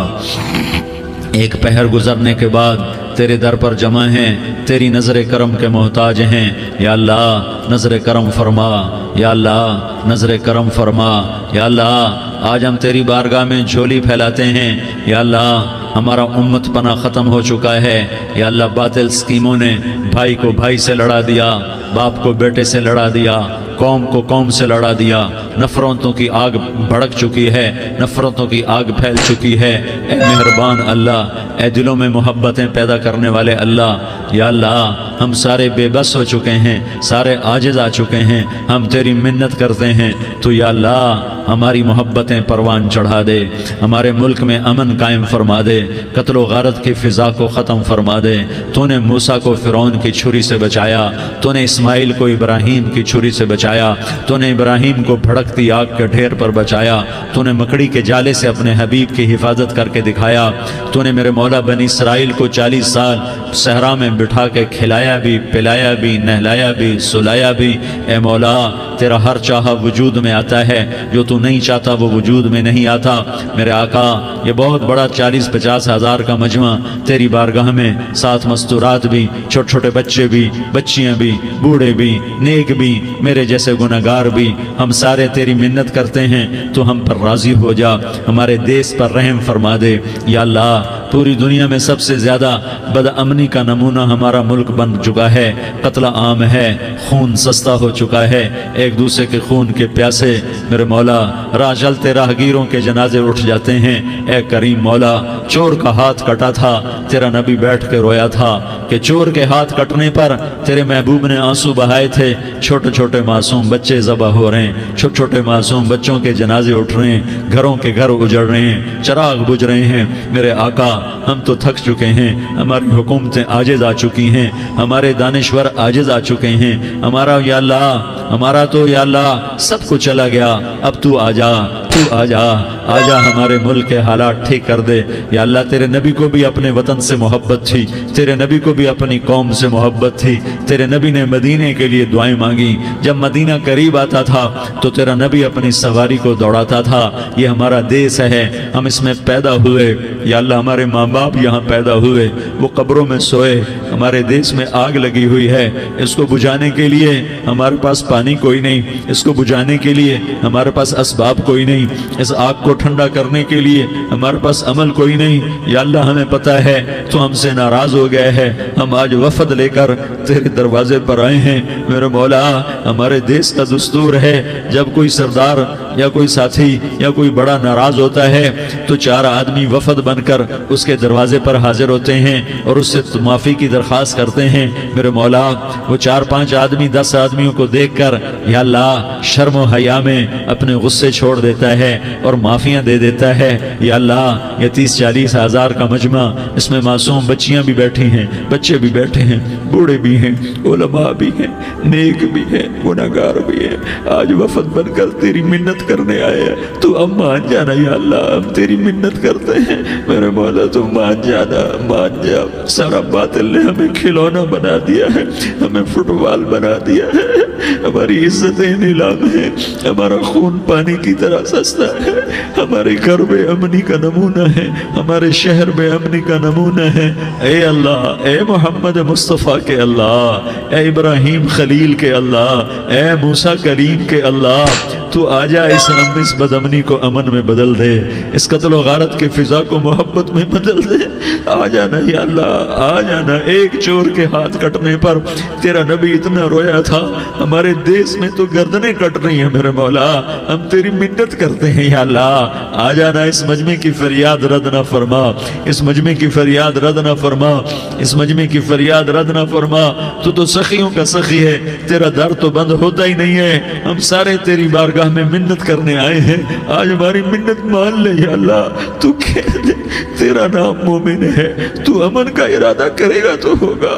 ایک پہر گزرنے کے بعد تیرے در پر جمع ہیں، تیری نظر کرم کے محتاج ہیں. یا اللہ نظر کرم فرما، یا اللہ نظر کرم فرما. یا اللہ آج ہم تیری بارگاہ میں جھولی پھیلاتے ہیں. یا اللہ ہمارا امت پناہ ختم ہو چکا ہے. یا اللہ باطل اسکیموں نے بھائی کو بھائی سے لڑا دیا، باپ کو بیٹے سے لڑا دیا، قوم کو قوم سے لڑا دیا. نفرتوں کی آگ بھڑک چکی ہے، نفرتوں کی آگ پھیل چکی ہے. اے مہربان اللہ، اے دلوں میں محبتیں پیدا کرنے والے اللہ. یا اللہ ہم سارے بے بس ہو چکے ہیں، سارے عاجز آ چکے ہیں، ہم تیری منت کرتے ہیں. تو یا اللہ ہماری محبتیں پروان چڑھا دے، ہمارے ملک میں امن قائم فرما دے، قتل و غارت کی فضا کو ختم فرما دے. تو نے موسیٰ کو فرعون کی چھری سے بچایا، تو نے اسماعیل کو ابراہیم کی چھری سے بچایا، تو نے ابراہیم کو بھڑکتی آگ کے ڈھیر پر بچایا، تو نے مکڑی کے جالے سے اپنے حبیب کی حفاظت کر کے دکھایا. تو نے میرے مولا بنی اسرائیل کو 40 سال صحرا میں بٹھا کے کھلایا بھی، پلایا بھی، نہلایا بھی، سلایا بھی. اے مولا تیرا ہر چاہا وجود میں آتا ہے، جو تو نہیں چاہتا وہ وجود میں نہیں آتا. میرے آقا یہ بہت بڑا 40-50 ہزار کا مجمع تیری بارگاہ میں، ساتھ مستورات بھی، چھوٹے چھوٹے بچے بھی، بچیاں بھی، بوڑھے بھی، نیک بھی، میرے جیسے گناہگار بھی، ہم سارے تیری منت کرتے ہیں تو ہم پر راضی ہو جا، ہمارے دیس پر رحم فرما دے. یا اللہ پوری دنیا میں سب سے زیادہ بد امنی کا نمونہ ہمارا ملک بن چکا ہے، قتل عام ہے، خون سستا ہو چکا ہے، ایک دوسرے کے خون کے پیاسے. میرے مولا راہ چلتے راہگیروں کے جنازے اٹھ جاتے ہیں. اے کریم مولا چور کا ہاتھ کٹا تھا، تیرا نبی بیٹھ کے رویا تھا کہ چور کے ہاتھ کٹنے پر تیرے محبوب نے آنسو بہائے تھے. چھوٹے چھوٹے معصوم بچے ذبح ہو رہے ہیں، چھوٹے چھوٹے معصوم بچوں کے جنازے اٹھ رہے ہیں، گھروں کے گھر اجڑ رہے ہیں، چراغ بجھ رہے ہیں. میرے آقا ہم تو تھک چکے ہیں، ہماری حکومتیں عاجز آ چکی ہیں، ہمارے دانشور عاجز آ چکے ہیں. ہمارا یا اللہ ہمارا تو یا اللہ سب کچھ چلا گیا. اب تو آ جا، تو آ جا، آ جا ہمارے ملک کے حالات ٹھیک کر دے. یا اللہ تیرے نبی کو بھی اپنے وطن سے محبت تھی، تیرے نبی کو بھی اپنی قوم سے محبت تھی. تیرے نبی نے مدینے کے لیے دعائیں مانگی. جب مدینہ قریب آتا تھا تو تیرا نبی اپنی سواری کو دوڑاتا تھا. یہ ہمارا دیس ہے، ہم اس میں پیدا ہوئے. یا اللہ ہمارے ماں باپ یہاں پیدا ہوئے، وہ قبروں میں سوئے. ہمارے دیس میں آگ لگی ہوئی ہے، اس کو بجھانے کے لیے ہمارے پاس پانی کوئی نہیں، اس کو بجھانے کے لیے ہمارے پاس اسباب کوئی نہیں، اس آگ کو ٹھنڈا کرنے کے لیے ہمارے پاس عمل کوئی نہیں. یا اللہ ہمیں پتہ ہے تو ہم سے ناراض ہو گئے ہیں، ہم آج وفد لے کر تیرے دروازے پر آئے ہیں. میرے مولا ہمارے دیس کا دستور ہے جب کوئی سردار یا کوئی ساتھی یا کوئی بڑا ناراض ہوتا ہے تو 4 آدمی وفد بن کر اس کے دروازے پر حاضر ہوتے ہیں اور اس سے معافی کی درخواست کرتے ہیں. میرے مولا وہ 4-5 آدمی 10 آدمیوں کو دیکھ کر یا اللہ شرم و حیا میں اپنے غصے چھوڑ دیتا ہے اور معافیاں دے دیتا ہے. یا اللہ یہ 30-40 ہزار کا مجمع، اس میں معصوم بچیاں بھی بیٹھی ہیں، بچے بھی بیٹھے ہیں، بوڑھے بھی ہیں، علماء بھی ہیں، نیک بھی ہیں، گناہگار بھی ہیں. آج وفد بن کر تیری منت کرنے آئے ہیں، تو اب مان جانا. یا اللہ ہم تیری منت کرتے ہیں، میرے مولا تو مان جانا، مان جا. سارا باطل نے ہمیں کھلونا بنا دیا ہے، ہمیں فٹ بال بنا دیا ہے، ہماری عزتیں نیلام ہیں، ہمارا خون پانی کی طرح سستا ہے. ہمارے گھر بے امنی کا نمونہ ہے، ہمارے شہر بے امنی کا نمونہ ہے. اے اللہ، اے محمد مصطفیٰ کے اللہ، اے ابراہیم خلیل کے اللہ، اے موسیٰ کریم کے اللہ، تو آ جا اس بد امنی کو امن میں بدل دے، اس قتل و غارت کے فضا کو محبت میں بدل دے. آ جانا یا اللہ، آ جانا. ایک چور کے ہاتھ کٹنے پر تیرا نبی اتنا رویا تھا، ہمارے دیس میں تو گردنیں کٹ رہی ہیں. میرے مولا ہم تیری منت کرتے ہیں. یا اللہ آ جانا، اس مجمع کی فریاد رد نہ فرما، اس مجمع کی فریاد رد نہ فرما، اس مجمع کی فریاد رد نہ فرما. تو سخیوں کا سخی ہے، تیرا در تو بند ہوتا ہی نہیں ہے. ہم سارے تیری بارگاہ راہ میں منت کرنے آئے ہیں، آج ہماری منت مان لے یا اللہ۔ تو کہہ دے تیرا نام مومن ہے، تو امن کا ارادہ کرے گا تو ہوگا،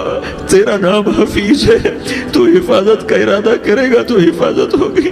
تیرا نام حفیظ ہے، تو حفاظت کا ارادہ کرے گا تو حفاظت ہوگی،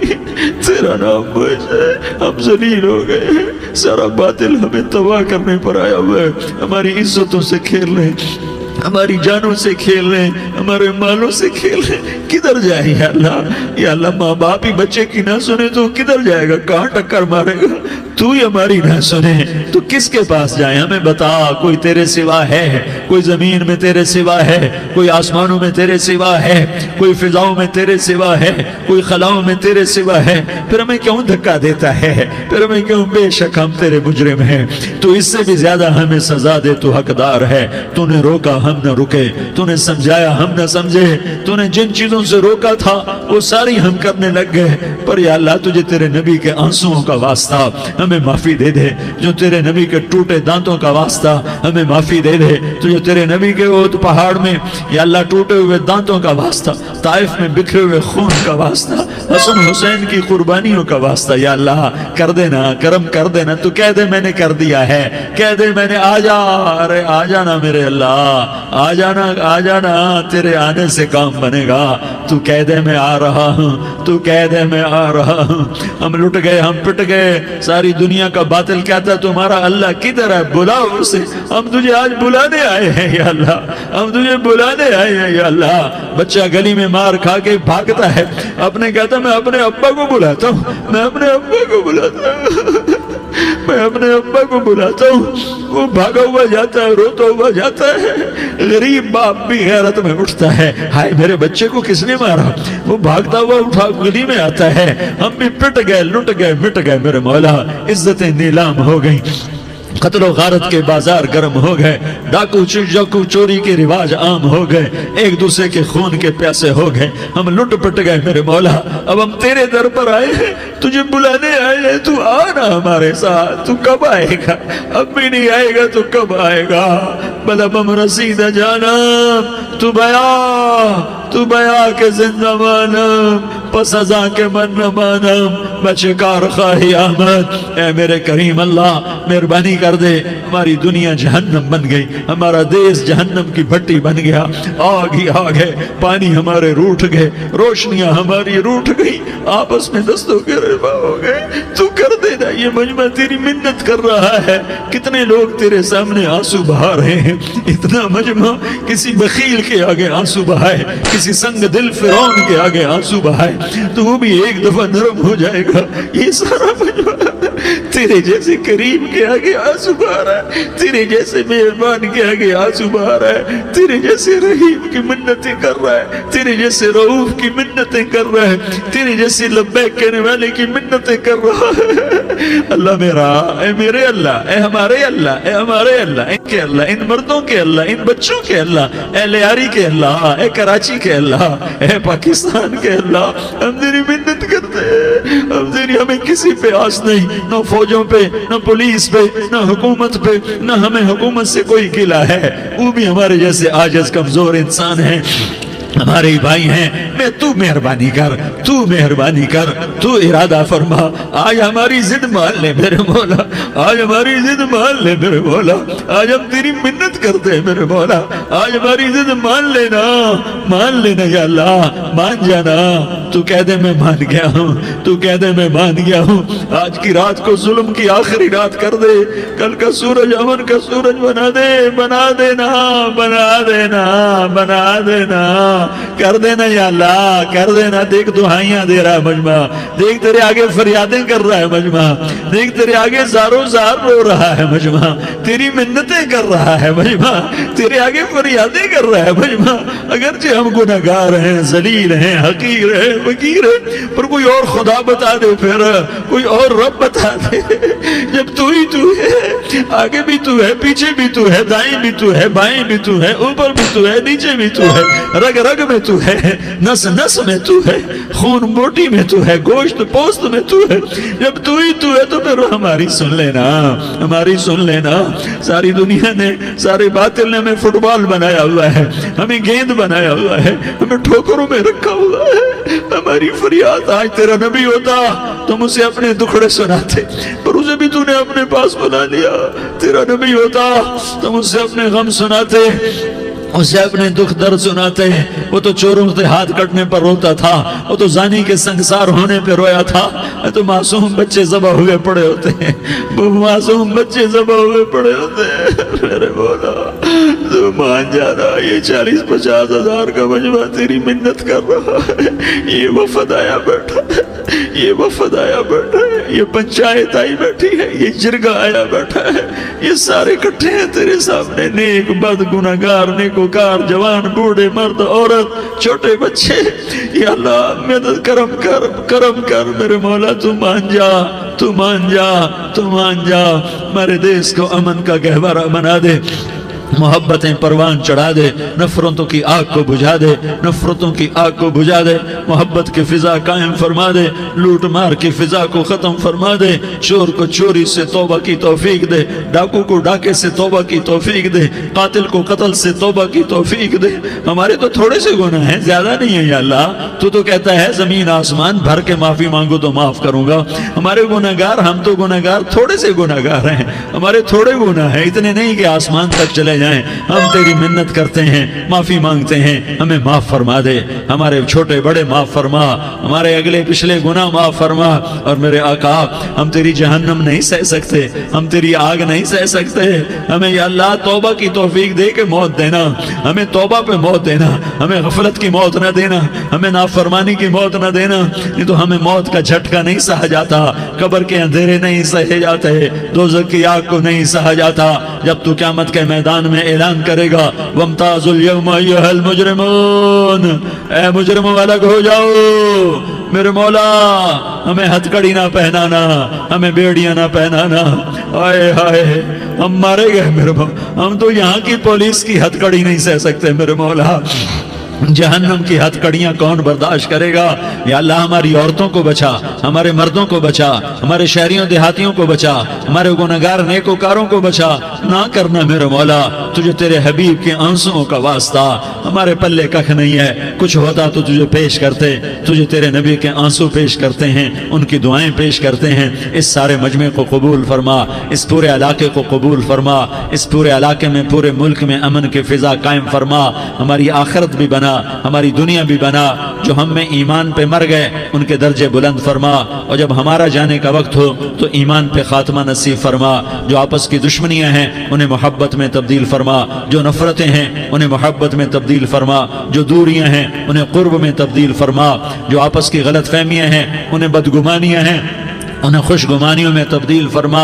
تیرا نام موج ہے۔ ہم ذلیل ہو گئے ہیں، سارا باطل ہمیں تباہ کرنے پر آیا ہوا ہے، ہماری عزتوں سے کھیل رہے ہیں، ہماری جانوں سے کھیل رہے ہیں، ہمارے مالوں سے کھیل رہے ہیں۔ کدھر جائے یا اللہ؟ یا اللہ ماں باپ ہی بچے کی نہ سنے تو کدھر جائے گا؟ کہاں ٹکر مارے گا؟ تو ہی ہماری نہ سنے تو کس کے پاس جائیں؟ ہمیں بتا، کوئی تیرے سوا ہے؟ کوئی زمین میں تیرے سوا ہے؟ کوئی آسمانوں میں تیرے سوا ہے؟ کوئی فضاؤں میں تیرے سوا ہے؟ کوئی خلاؤں میں تیرے سوا ہے؟ پھر ہمیں کیوں دھکا دیتا ہے؟ پھر ہمیں کیوں؟ بے شک ہم تیرے مجرم ہیں، تو اس سے بھی زیادہ ہمیں سزا دے، تو حقدار ہے۔ تو نے روکا ہم نہ رکے، تو نے سمجھایا ہم نہ سمجھے، تو نے جن چیزوں سے روکا تھا وہ ساری ہم کرنے لگ گئے، پر یا اللہ تجھے تیرے نبی کے آنسوؤں کا واسطہ ہمیں معافی دے دے، جو تیرے نبی کے ٹوٹے دانتوں کا واسطہ ہمیں معافی دے دے، تو جو تیرے نبی کے احد پہاڑ میں یا اللہ ٹوٹے ہوئے دانتوں کا واسطہ، طائف میں بکھرے ہوئے خون کا واسطہ، حسن حسین کی قربانیوں کا واسطہ یا اللہ کر دینا، کرم کر دینا۔ تو کہہ دے میں نے کر دیا ہے، کہہ دے میں نے، آ جا، ارے آ جانا میرے اللہ، آ جانا، آ جانا، تیرے آنے سے کام بنے گا۔ تو کہہ دے میں آ رہا ہوں، تو کہہ دے میں آ رہا ہوں۔ ہم لٹ گئے، ہم پٹ گئے، ساری دنیا کا باطل کہتا ہے تمہارا اللہ کدھر ہے؟ بلاؤ اسے، ہم تجھے آج بلانے آئے ہیں یا اللہ، ہم تجھے بلانے آئے ہیں یا اللہ۔ بچہ گلی میں مار کھا کے بھاگتا ہے، اپنے کہتا میں اپنے ابا کو بلاتا ہوں، میں اپنے ابا کو بلاتا ہوں، میں اپنے ابا کو بلاتا ہوں، وہ بھاگا ہوا جاتا ہے، روتا ہوا جاتا ہے۔ غریب باپ بھی غیرت میں اٹھتا ہے، ہائے میرے بچے کو کس نے مارا؟ وہ بھاگتا ہوا اٹھا گلی میں آتا ہے۔ ہم بھی پٹ گئے، لٹ گئے، مٹ گئے میرے مولا، عزتیں نیلام ہو گئیں، قتل و غارت کے بازار گرم ہو گئے، ڈاکو چوری کے رواج عام ہو گئے، ایک دوسرے کے خون کے پیاسے ہو گئے، ہم لٹ پٹ گئے میرے مولا۔ اب ہم تیرے در پر آئے ہیں، تجھے بلانے آئے ہیں، تو آنا ہمارے ساتھ۔ تو کب آئے گا؟ اب بھی نہیں آئے گا تو کب آئے گا؟ بلبم رسید جانم تو بیا کے زندہ مانم، پس ازاں کے من نہ مانم، بچکار خواہی آمد۔ اے میرے کریم اللہ مہربانی کر دے، ہماری دنیا جہنم بن گئی، ہمارا دیس جہنم کی بھٹی بن گیا، آگ ہی آگ ہے، پانی ہمارے روٹھ گئے، روشنیاں ہماری روٹھ گئی، آپس میں دستوں کے رفا ہو گئے۔ تو کر دینا، یہ مجمع تیری منت کر رہا ہے۔ کتنے لوگ تیرے سامنے آنسو بہا رہے ہیں، اتنا مجمع کسی بخیل کے آگے آنسو بہائے، کسی سنگ دل فرعون کے آگے آنسو بہائے تو وہ بھی ایک دفعہ نرم ہو جائے گا۔ یہ سارا مجمع تیرے جیسے کریم کے آگے آنسو بہا رہا ہے، تیرے جیسے مہربان کے آگے آنسو بہا رہا ہے، تیرے جیسے رحیم کی منتیں کر رہا ہے، تیرے جیسے رؤوف کی منتیں کر رہا ہے، تیرے جیسے لبیک کہنے والے کی منتیں کر رہا ہے۔ اللہ میرا، اے میرے اللہ، اے ہمارے اللہ، اے ہمارے اللہ، ان کے اللہ، ان مردوں کے اللہ، ان بچوں کے اللہ، اے لیاری کے اللہ، اے کراچی کے اللہ، اے پاکستان کے اللہ، ہم تیری منت کرتے ہیں، ہمیں کسی پہ آس نہیں، نہ فوجوں پہ، نہ پولیس پہ، نہ حکومت پہ، نہ ہمیں حکومت سے کوئی گلہ ہے، وہ بھی ہمارے جیسے عاجز کمزور انسان ہیں، ہمارے بھائی ہیں۔ میں تو مہربانی کر، تو مہربانی کر، تو ارادہ فرما، آج ہماری ضد مان لے میرے مولا، آج ہماری ضد مان لے میرے مولا، آج ہم تیری منت کرتے ہیں میرے مولا، آج ہماری ضد مان لینا یا اللہ، مان جانا۔ تو کہہ دے میں مان گیا ہوں، تو کہہ دے میں مان گیا ہوں۔ آج کی رات کو ظلم کی آخری رات کر دے، کل کا سورج امن کا سورج بنا دے، بنا دینا، بنا دینا، بنا دینا، کر دینا یا اللہ، کر دینا۔ دیکھ دعائیاں دے رہا ہے مجمع، دیکھ تیرے آگے فریادیں کر رہا ہے مجمع، دیکھ تیرے آگے زارو زار رو رہا ہے مجمع، تیری منتیں کر رہا ہے مجمع، تیرے آگے فریادیں کر رہا ہے مجمع۔ اگرچہ ہم گناہگار ہیں، ذلیل ہیں، حقیر ہیں، فقیر ہیں، پر کوئی اور خدا بتا دے، پھر کوئی اور رب بتا دے۔ جب تو ہی تو ہے، آگے بھی تو ہے، پیچھے بھی تو ہے، دائیں بھی تو ہے، بائیں بھی تو ہے، اوپر بھی تو ہے، نیچے بھی تو ہے، رگ رگ رگ میں تو ہے, نس نس میں تو ہے, خون بوٹی میں تو ہے, گوشت پوست میں تو ہے. جب تو ہی تو ہے تو پھر ہماری سن لینا, ہماری سن لینا. ساری دنیا نے, سارے باطل نے ہمیں فٹ بال بنایا ہوا ہے, ہمیں گیند بنایا ہوا ہے, ہمیں ٹھوکروں میں رکھا ہوا ہے. ہماری فریاد آج تیرا نبی ہوتا تم اسے اپنے دکھڑے سناتے, پر اسے بھی تو نے اپنے پاس بنا لیا. تیرا نبی ہوتا تم اسے اپنے غم سناتے, اسے اپنے دکھ درد سناتے. وہ تو چوروں سے ہاتھ کٹنے پر روتا تھا, وہ تو زانی کے سنگسار ہونے پہ رویا تھا. تو معصوم بچے ذبح ہوئے پڑے ہوتے ہیں, وہ معصوم بچے ذبح ہوئے پڑے ہوتے ہیں. میرے مولا تو مان جانا, یہ 40-50 ہزار کا مجمع تیری منت کر رہا ہے. یہ وفد آیا بیٹھا ہے, یہ وفد آیا بیٹھا ہے, یہ پنچایت آئی بیٹھی ہے, یہ جرگہ آیا بیٹھا ہے, یہ سارے اکٹھے ہیں تیرے سامنے. نیک بد گناہگار نیکوکار, جوان بوڑھے مرد عورت چھوٹے بچے. یا اللہ مدد کرم کر, کرم کر میرے مولا. تو مان جا, تو مان جا, تو مان جا. ہمارے دیس کو امن کا گہوارہ بنا دے, محبتیں پروان چڑھا دے, نفرتوں کی آگ کو بجھا دے, نفرتوں کی آگ کو بجھا دے, محبت کی فضا قائم فرما دے, لوٹ مار کی فضا کو ختم فرما دے, چور کو چوری سے توبہ کی توفیق دے, ڈاکو کو ڈاکے سے توبہ کی توفیق دے, قاتل کو قتل سے توبہ کی توفیق دے. ہمارے تو تھوڑے سے گناہ ہیں, زیادہ نہیں ہے یا اللہ. تو کہتا ہے زمین آسمان بھر کے معافی مانگو تو معاف کروں گا. ہمارے گناہگار, ہم تو گناہگار تھوڑے سے گناہگار ہیں, ہمارے تھوڑے گناہ ہیں, اتنے نہیں کہ آسمان تک چلے جائیں. ہم تیری منت کرتے ہیں, معافی مانگتے ہیں, ہمیں معاف فرما دے. ہمارے چھوٹے بڑے معاف فرما, ہمارے اگلے پچھلے گناہ معاف فرما. اور میرے آقا ہم تیری جہنم نہیں سہ سکتے, ہم تیری آگ نہیں سہ سکتے. ہمیں یا اللہ توبہ کی توفیق دے کے موت دینا, ہمیں توبہ پہ موت دینا, ہمیں غفلت کی موت نہ دینا, ہمیں نافرمانی کی موت نہ دینا. نہیں تو ہمیں موت کا جھٹکا نہیں سہا جاتا, قبر کے اندھیرے نہیں سہے جاتے, دوزخ کی آگ کو نہیں سہا جاتا. جب تو قیامت کے میدان میں اعلان کرے گا وَامْتَازُوا الْيَوْمَ أَيُّهَا الْمُجْرِمُونَ, اے مجرموں الگ ہو جاؤ. میرے مولا ہمیں ہتھ کڑی نہ پہنانا, ہمیں بیڑیاں نہ پہنانا. آئے ہائے ہم مارے گئے میرے مولا, ہم تو یہاں کی پولیس کی ہتھ کڑی نہیں سہ سکتے میرے مولا. جہنم کی ہتھ کڑیاں کون برداشت کرے گا. یا اللہ ہماری عورتوں کو بچا, ہمارے مردوں کو بچا, ہمارے شہریوں دیہاتیوں کو بچا, ہمارے گناہگار نیکوکاروں کو بچا. نہ کرنا میرے مولا, تجھے تیرے حبیب کے آنسوؤں کا واسطہ, ہمارے پلے ککھ نہیں ہے. کچھ ہوتا تو تجھے پیش کرتے, تجھے تیرے نبی کے آنسو پیش کرتے ہیں, ان کی دعائیں پیش کرتے ہیں. اس سارے مجمع کو قبول فرما, اس پورے علاقے کو قبول فرما, اس پورے علاقے میں پورے ملک میں امن کی فضا قائم فرما. ہماری آخرت بھی بنا, ہماری دنیا بھی بنا. جو ہم میں ایمان پہ مر گئے ان کے درجے بلند فرما, اور جب ہمارا جانے کا وقت ہو تو ایمان پہ خاتمہ نصیب فرما. جو آپس کی دشمنیاں ہیں انہیں محبت میں تبدیل فرما, جو نفرتیں ہیں انہیں محبت میں تبدیل فرما, جو دوریاں ہیں انہیں قرب میں تبدیل فرما, جو آپس کی غلط فہمیاں ہیں انہیں بدگمانیاں ہیں انہیں خوش گمانیوں میں تبدیل فرما.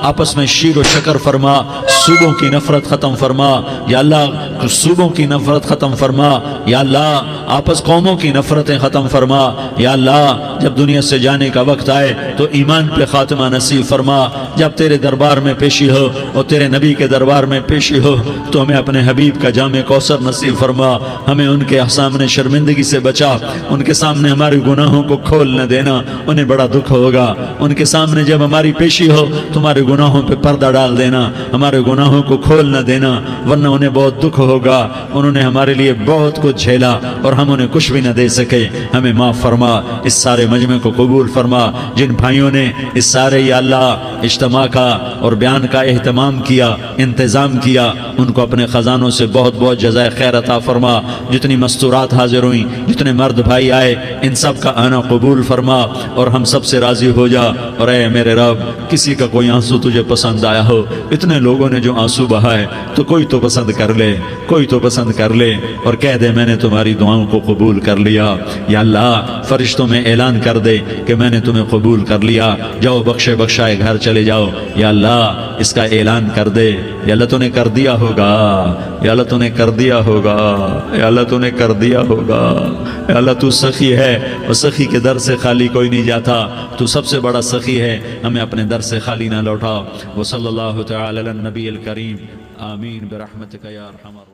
آپس میں شیر و شکر فرما, صوبوں کی نفرت ختم فرما. یا اللہ صوبوں کی نفرت ختم فرما. یا اللہ آپس قوموں کی نفرتیں ختم فرما. یا اللہ جب دنیا سے جانے کا وقت آئے تو ایمان پہ خاتمہ نصیب فرما. جب تیرے دربار میں پیشی ہو اور تیرے نبی کے دربار میں پیشی ہو تو ہمیں اپنے حبیب کا جام کوثر نصیب فرما. ہمیں ان کے سامنے شرمندگی سے بچا, ان کے سامنے ہمارے گناہوں کو کھول نہ دینا, انہیں بڑا دکھ ہوگا. ان کے سامنے جب ہماری پیشی ہو تمہارے گناہوں پہ پردہ ڈال دینا, ہمارے گناہوں کو کھول نہ دینا, ورنہ انہیں بہت دکھ ہوگا. انہوں نے ہمارے لیے بہت کچھ جھیلا اور ہم انہیں کچھ بھی نہ دے سکے. ہمیں معاف فرما, اس سارے مجمع کو قبول فرما. جن بھائیوں نے اس سارے یا اللہ اجتماع کا اور بیان کا اہتمام کیا, انتظام کیا, ان کو اپنے خزانوں سے بہت بہت جزائے خیر عطا فرما. جتنی مستورات حاضر ہوئیں, جتنے مرد بھائی آئے, ان سب کا آنا قبول فرما اور ہم سب سے راضی ہو جا. اور اے میرے رب کسی کا کوئی آنسو تجھے پسند آیا ہو, اتنے لوگوں نے جو آنسو بہائے تو کوئی تو پسند کر لے, کوئی تو پسند کر لے اور کہہ دے میں نے تمہاری دعاؤں کو قبول کر لیا. یا اللہ فرشتوں میں اعلان کر دے کہ میں نے تمہیں قبول کر لیا, جاؤ بخشے بخشائے گھر چلے جاؤ. یا اللہ اس کا اعلان کر دے. یا اللہ تو نے کر دیا ہوگا, یا اللہ تو نے کر دیا ہوگا, یا اللہ تو نے کر دیا ہوگا. یا اللہ تو سخی ہے اور سخی کے در سے خالی کوئی نہیں جاتا, تو سب سے بڑا سخی ہے, ہمیں اپنے در سے خالی نہ لوٹا. وصلی اللہ تعالی علی النبی الکریم, آمین برحمتک یا ارحم الراحمین.